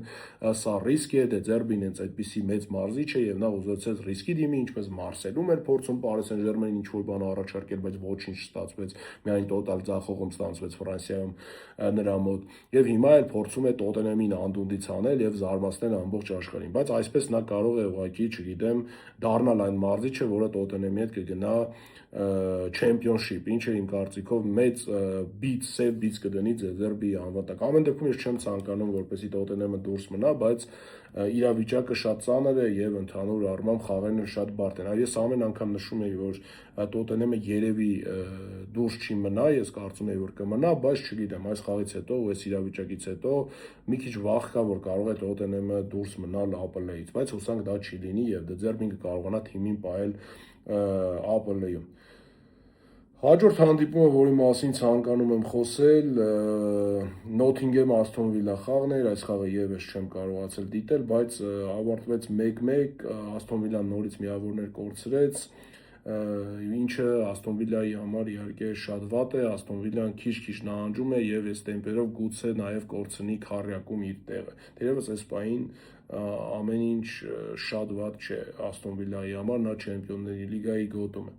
սա ռիսկ է, Դեզերբին հենց այդպիսի մեծ մարզիչ է եւ նա ուզեցեց ռիսկի դիմի, ինչպես Մարսելում էր փորձում Paris Saint-Germain-ին ինչ որ բան առաջարկել, բայց ոչինչ չստացվեց, միայն տոտալ ձախողում ստացվեց Ֆրանսիայում նրա մոտ։ Եվ հիմա էլ փորձում է Tottenham-ին անդունդից անել եւ զարմացնել ամբողջ աշխարհին, բայց այսպես նա կարող է ուղղակի, չգիտեմ, դառնալ այն մարզիչը, որը Tottenham-ի հետ կգնա Championship, ինչը իմ կարծիքով մեծ բիծ, սև բիծ կդնի Դեզերբիի անվտանգ։ Ամեն դեպքում ես չեմ ցանկանում, որպեսզի Tottenham-ը դուրս մնա, բայց իրավիճակը շատ ծանր է եւ ընդհանուր առմամբ խաղերն շատ բարդ են։ Ես ամեն անգամ նշում եի, որ Tottenham-ը երևի դուրս չի մնա, ես կարծում եի, որ կմնա, բայց չգիտեմ, այս խաղից հետո ու այս իրավիճակից հետո մի քիչ վախ կա, որ կարող է Tottenham-ը դուրս մնալ APL-ից, բայց հուսանք դա չի լինի եւ Դեզերբին կկարողանա թիմին պահել APL-ում։ Հաջորդ հանդիպումը, որի մասին ցանկանում եմ խոսել, Նոթինգեմ Ասթոն Վիլա խաղն էր, այս խաղը եւս չեմ կարողացել դիտել, բայց ավարտվեց 1-1, Ասթոն Վիլան նորից միավորներ կորցրեց, ինչը Ասթոն Վիլայի համար իհարկե շատ վատ է, Ասթոն Վիլան քիչ-քիչ նահանջում է եւ այս տեմպերով գուցե նաեւ կորցնի քառյակում իր տեղը։ Դերևս այս պահին ամեն ինչ շատ վատ չէ Ասթոն Վիլայի համար, նա Չեմպիոնների լիգայի գոտում է։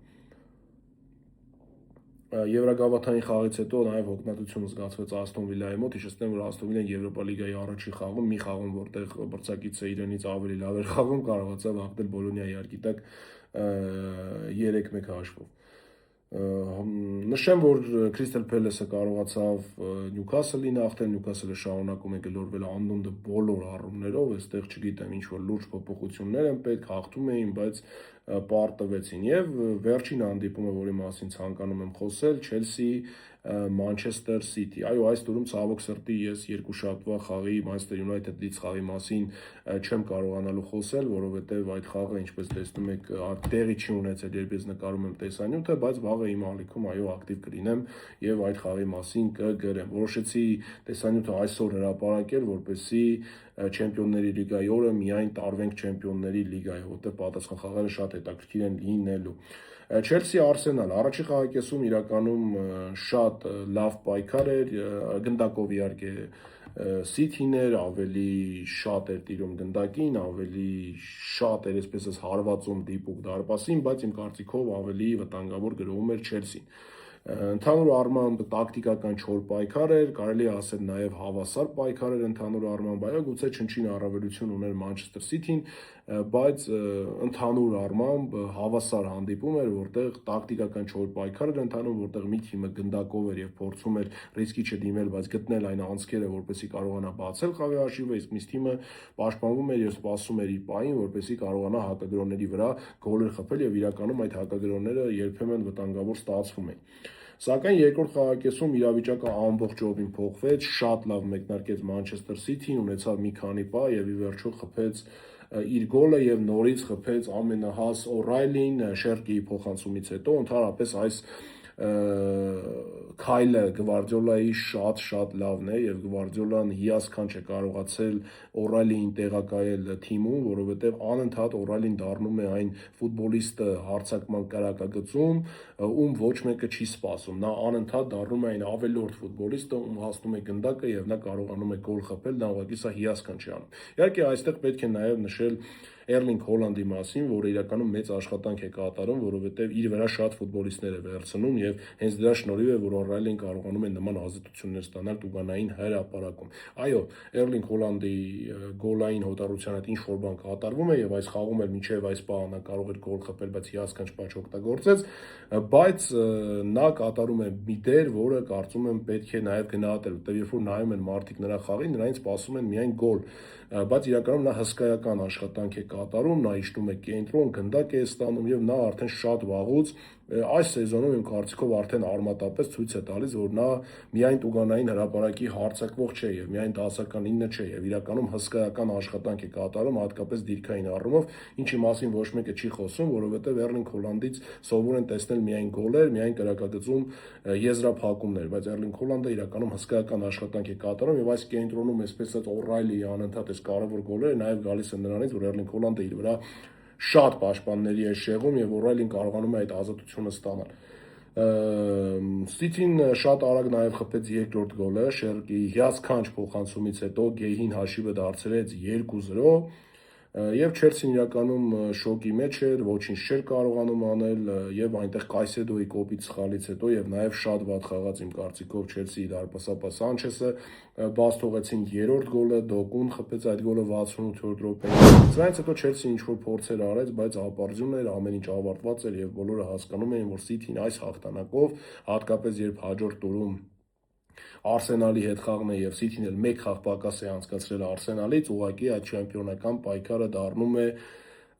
Եվրագավաթային խաղից հետո նաև հոգնածություն զգացվեց Ասթոն Վիլայի մոտ, հիշեցնեմ, որ Ասթոն Վիլան Եվրոպա լիգայի առաջին խաղում, մի խաղում, որտեղ մրցակիցը իրենից ավելի լավ էր խաղում, կարողացավ հաղթել Բոլոնիայի արկիտակ 3-1 հաշվով։ Նշեմ, որ Crystal Palace-ը կարողացավ Newcastle-ին հաղթել, Newcastle-ը շարունակում է գլորվել անդունդը բոլոր առումներով, այստեղ չգիտեմ ինչ որ լուրջ փոփոխություններ են պետք, հաղթում էին, բայց պարտվեցին եւ վերջին հանդիպումը, որի մասին ցանկանում եմ խոսել, Չելսի Մանչեսթեր Սիթի։ Այո, այս տուրում ցավոք սրտի ես երկուշաբթվա խաղի Manchester United-ից խաղի մասին չեմ կարողանալու խոսել, որովհետեւ այդ խաղը, ինչպես տեսնում եք, տեղի չի ունեցել, երբ ես նկարում եմ տեսանյութը, բայց վաղը իմ ալիքում այո ակտիվ կլինեմ եւ այդ խաղի մասին կգրեմ։ Որոշեցի տեսանյութը այսօր հրապարակել, որպեսզի Չեմպիոնների լիգայի օրը միայն տարվենք Չեմպիոնների լիգայի, որտեղ պատասխան խաղերը շատ հետաքրքիր են լինելու։ Չելսի Արսենալ առաջի խաղակեսում իրականում շատ լավ պայքար էր, գնդակով իհարկե Սիթին էր, ավելի շատ էր տիրում գնդակին, ավելի շատ էր այսպես հարվածում դիպուկ դարպասին, բայց իմ կարծիքով ավելի վտանգավոր գրովում էր Չելսին։ Ընդհանուր առմամբ տակտիկական չոր պայքար էր, կարելի է ասել նաև հավասար պայքար էր ընդհանուր առմամբ, այո, գուցե չնչին առավելություն ուներ Մանչեսթեր Սիթին, բայց ընդհանուր առմամբ հավասար հանդիպում էր, որտեղ տակտիկական չոր պայքար էր ընթանում, որտեղ մի թիմը գնդակով էր եւ փորձում էր ռիսկի չդիմել, բայց գտնել այն անցքերը, որպեսզի կարողանա բացել խաղի հաշիվը, իսկ մյուս թիմը պաշտպանվում էր եւ սպասում էր իր պահին, որպեսզի կարողանա հակագրոնների վրա գոլեր խփել եւ իրականում այդ հակագրոնները երբեմն վտանգավոր ստացվում են։ Սակայն երկրորդ խաղակեսում իրավիճակը ամբողջովին փոխվեց, շատ լավ մեկնարկեց Մանչեսթեր Սիթին, ունեցավ մի քանի պահ եւ ի վերջո խփեց իր գոլը եւ նորից խփեց ամենահաս Օ'Րայլին Շերկիի փոխանցումից հետո, ընդհանրապես այս քայլը Գվարդիոլայի շատ լավն է եւ Գվարդիոլան հիասքանչ է կարողացել Օ'Րայլիին տեղակայել թիմում, որովհետեւ անընդհատ Օ'Րայլին դառնում է այն ֆուտբոլիստը հարձակման կրակագծում, ում ոչ մեկը չի սպասում։ Նա անընդհատ դառնում է այն ավելորդ ֆուտբոլիստը, ում հասնում է գնդակը եւ նա կարողանում է գոլ խփել, դա ուղղակի սա հիասքանչ է անում։ Իհարկե այստեղ պետք է նաեւ նշել Էրլինգ Հոլանդի մասին, որը իրականում մեծ աշխատանք է կատարում, որովհետև իր վրա շատ ֆուտբոլիստներ է վերցնում եւ հենց դրա շնորհիվ է, որ Օ'Րայլին կարողանում է նման ազդեցություններ ստանալ Տուգանային հրապարակում։ Այո, Էրլինգ Հոլանդի գոլային հոտառության հետ ինչ որ բան կատարվում է եւ այս խաղում էլ մինչեւ այս պահը նա կարող էր գոլ խփել, բայց հիասքանչ պաչ օգտագործեց, բայց նա կատարում է մի դեր, որը կարծում եմ պետք է նաեւ գնահատել, որտեղ երբ որ նայում են մարդիկ նրա խաղին, նրանից սպասում են միայն գոլ, բայց իրականում նա հսկայական աշխատանք է կատարում, նա իջնում է կենտրոն, գնդակ է ստանում եւ նա արդեն շատ վաղուց այս սեզոնում իմ կարծիքով արդեն արմատապես ցույց է տալիս, որ նա միայն Տուգանային հրապարակի հարձակվող չէ եւ միայն դասական 9 չէ եւ իրականում հսկայական աշխատանք է կատարում, հատկապես դիրքային առումով, ինչի մասին ոչ մեկը չի խոսում, որովհետեւ Էրլինգ Հոլանդից սովոր են տեսնել միայն գոլեր, միայն կրակագծում եզրափակումներ, բայց Էրլինգ Հոլանդը իրականում հսկայական աշխատանք է կատարում եւ այս կենտրոնում այսպես ասած Օ'Րայլիի անընդհատ այս կարևոր գոլերը նաեւ գալիս են նրանից, որ Էրլինգ Հոլանդը իր վրա շատ պաշտպանների է շեղում եւ Օ'Րայլին կարողանում է այդ ազատությունը ստանալ։ Սիթին շատ արագ նաև խփեց երկրորդ գոլը, Շերկի հիասքանչ փոխանցումից հետո Գեյհին հաշիվը դարձրեց 2-0 եւ Չելսին իրականում շոկի մեջ էր, ոչինչ չէր կարողանում անել եւ այնտեղ Կայսեդոյի կոպիտ սխալից հետո եւ նաեւ շատ վատ խաղաց իմ կարծիքով Չելսիի դարպասապահ Սանչեսը բաց թողեցին երրորդ գոլը, Դոկուն խփեց այդ գոլը 68-րդ րոպեին։ Սրանից հետո Չելսին ինչ որ փորձեր արեց, բայց ապարդյուն էր, ամեն ինչ ավարտված էր եւ բոլորը հասկանում էին, որ Սիթին այս հաղթանակով, հատկապես երբ հաջորդ տուրում Արսենալի հետ խաղն է եւ Սիթին էլ մեկ խաղ պակաս է անցկացրել Արսենալից, ուղղակի այդ չեմպիոնական պայքարը դառնում է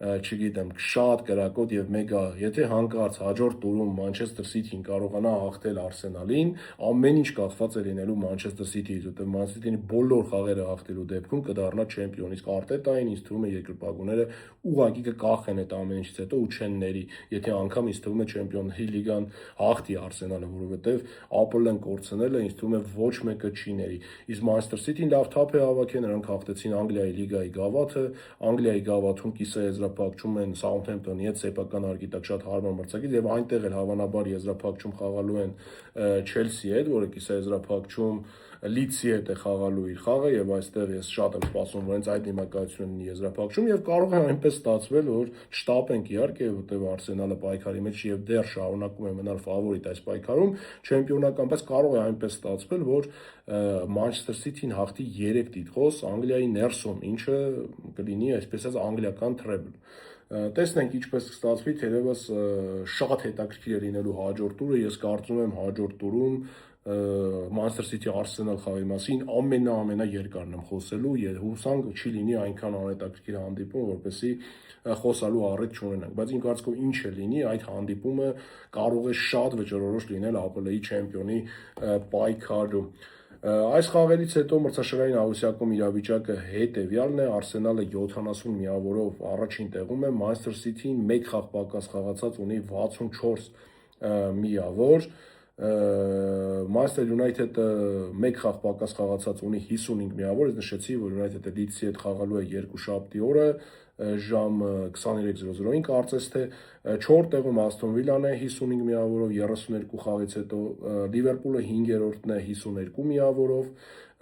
չգիտեմ, շատ կրակոտ եւ մեգա, եթե հանկարծ հաջորդ տուրում Մանչեսթեր Սիթին կարողանա հաղթել Արսենալին, ամեն ինչ կախված է լինելու Մանչեսթեր Սիթիից, որտեղ Մանչեսթերի բոլոր խաղերը հաղթելու դեպքում կդառնա չեմպիոն, իսկ Արտետային ինձ թվում է երկրպագուները ուղղակի կկախեն այդ ամեն ինչից հետո ու չեն ների, եթե անգամ ինձ թվում է Չեմպիոնների լիգան հաղթի Արսենալը, որովհետեւ ԱՊԼ-ն կորցնելը ինձ թվում է ոչ մեկը չի ների։ Իսկ Մանչեսթեր Սիթին լավ թափ է հավաքել, նրանք հաղթեցին Անգլիայի լիգայի գավաթը, Անգլիայի գավաթում կիսա փակչում են Սաութհեմփտոնի հետ սեփական արգիտակ շատ հարմար մրցակից եւ այնտեղ էլ հավանաբար եզրափակում խաղալու են Չելսիի հետ, որը կիսաեզրափակում Լիդսի հետ է խաղալու իր խաղը եւ այստեղ ես շատ եմ սպասում, որ հենց այդ դիմակայությունն ունի եզրափակում եւ կարող է այնպես ստացվել, որ չտապենք իհարկե, որտեղ Արսենալը պայքարի մեջ եւ դեռ շարունակում է մնալ ֆավորիտ այս պայքարում չեմպիոնական, բայց կարող է այնպես ստացվել, որ Մանչեսթեր Սիթին հաղթի 3 տիտղոս Անգլիայի ներսում, ինչը կլինի այսպես ասած անգլիական թրեբլ։ Տեսնենք ինչպես կստացվի, թերևս շատ հետաքրքիր է լինելու հաջորդ տուրը, ես կարծում եմ հաջորդ տուրում Manchester City Arsenal խաղի մասին ամենաերկարն եմ խոսելու եւ հուսանք չի լինի այնքան անհետաքրքիր հանդիպում, որպեսզի խոսալու առիթ չունենանք, բայց իմ կարծիքով ինչ է լինի, այդ հանդիպումը կարող է շատ վճռորոշ լինել ԱՊԼ-ի չեմպիոնի պայքարում։ Այս խաղերից հետո մրցաշարային աղյուսակում իրավիճակը հետևյալն է, Arsenal-ը 70 միավորով առաջին տեղում է, Manchester City-ին 1 խաղ պակաս խաղացած ունի 64 միավոր, Manchester United-ը 1 խաղ պակաս խաղացած ունի 55 միավոր, ես նշեցի, որ United-ը Leeds-ի հետ խաղալու է երկուշաբթի օրը ժամ 23:00-ին, կարծես թե 4 տեղում Aston Villa-ն է 55 միավորով 32 խաղից հետո, Liverpool-ը 5-րդն է 52 միավորով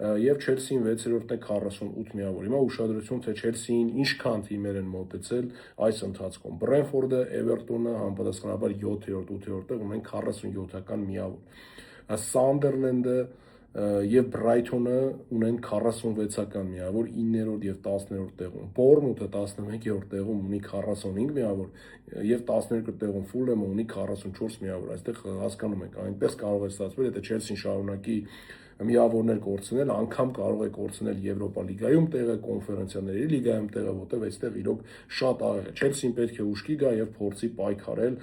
եւ Chelsea-ն 6-րդն է 48 միավոր։ Հիմա ուշադրություն, թե Chelsea-ին ինչքան թիմեր են մոտեցել այս ընթացքում։ Brentford-ը, Everton-ը համապատասխանաբար 7-րդ, 8-րդ տեղ ունեն 47-ական միավոր։ Sunderland-ը եւ Brighton-ը ունեն 46-ական միավոր 9-րդ եւ 10-րդ տեղում։ Bournemouth-ը 11-րդ տեղում ունի 45 միավոր եւ 12-րդ տեղում Fulham-ը ունի 44 միավոր։ Այստեղ հասկանում եք, այնպես կարող է ստացվել, եթե Chelsea-ն շարունակի միավորներ կորցնել, անգամ կարող է կորցնել Եվրոպա լիգայում տեղը, կոնֆերենցիաների լիգայում տեղը, որտեղ այստեղ իրոք շատ աղեղ է։ Chelsea-ն պետք է ուշքի գա եւ փորձի պայքարել,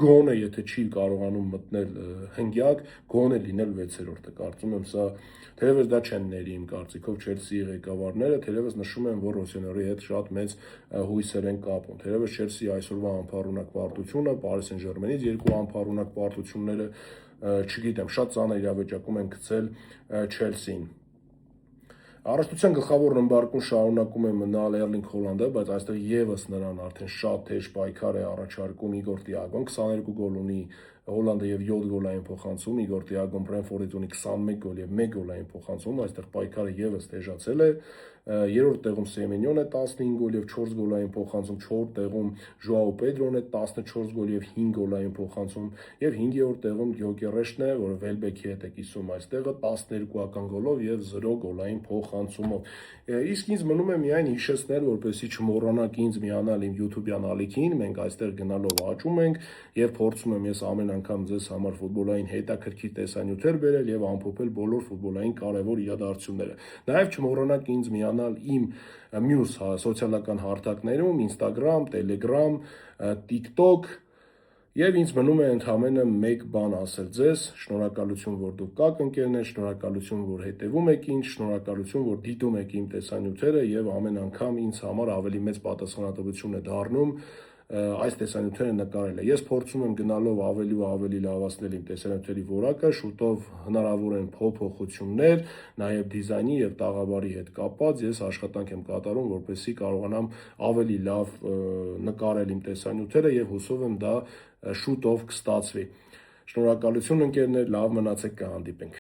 գոնե եթե չի կարողանում մտնել հնգյակ, գոնե լինել 6-րդը։ Կարծում եմ սա թերևս դա չեն ների իմ կարծիքով Chelsea-ի ղեկավարները, թերևս նշում են, որ Ռոսիոների հետ շատ մեծ հույսեր են կապում։ Թերևս Chelsea-ի այսօրվա անփառունակ պարտությունը, Paris Saint-Germain-ից երկու անփառունակ պարտությունները չգիտեմ, շատ ծանր իրավիճակում են գցել Chelsea-ին։ Առաջնության գլխավոր ռմբարկուն շարունակում է մնալ Էրլինգ Հոլանդը, բայց այստեղ եւս նրան արդեն շատ թեժ պայքար է առաջարկում Իգոր Տիագոն, 22 գոլ ունի Հոլանդը եւ 7 գոլային փոխանցում, Իգոր Տիագոն Brentford-ից ունի 21 գոլ եւ 1 գոլային փոխանցում, այստեղ պայքարը եւս թեժացել է։ Երրորդ տեղում Սեմենյոնը 15 գոլ եւ 4 գոլային փոխանցում, 4-րդ տեղում Ժոաու Պեդրոն է 14 գոլ եւ 5 գոլային փոխանցում եւ 5-րդ տեղում Գյոկերեշն է, որը Վելբեքի հետ է կիսում այստեղը 12-ական գոլով եւ 0 գոլային փոխանցումով։ Իսկ ինձ մնում է միայն հիշեցնել, որպեսզի չմոռանաք ինձ միանալ իմ YouTube-յան ալիքին, մենք այստեղ գնալով աճում ենք եւ փորձում եմ ես ամեն անգամ ձեզ համար ֆուտբոլային հետաքրքիր տեսանյութեր բերել եւ ամփոփել բոլոր ֆուտբոլային կարևոր իրադարձությունները։ Նաեւ չմոռանաք ինձ միանալ իմ մյուս սոցիալական հարթակներում, Instagram, Telegram, TikTok Եվ ինձ մնում է ընդամենը մեկ բան ասել ձեզ, շնորհակալություն, որ դուք կաք ընկերներ, շնորհակալություն, որ հետևում եք ինձ, շնորհակալություն, որ դիտում եք իմ տեսանյութերը եւ ամեն անգամ ինձ համար ավելի մեծ պատասխանատվություն է դառնում այս տեսանյութերը նկարելը։ Ես փորձում եմ գնալով ավելի ու ավելի լավացնել իմ տեսանյութերի որակը, շուտով հնարավոր են փոփոխություններ, նաեւ դիզայնի եւ տաղավարի հետ կապված, ես աշխատանք եմ կատարում, որպեսզի կարողանամ ավելի լավ նկարել իմ տեսանյութերը եւ հուսով եմ դա շուտով կստացվի։ Շնորհակալություն ընկերներ, լավ մնացեք, կհանդիպենք։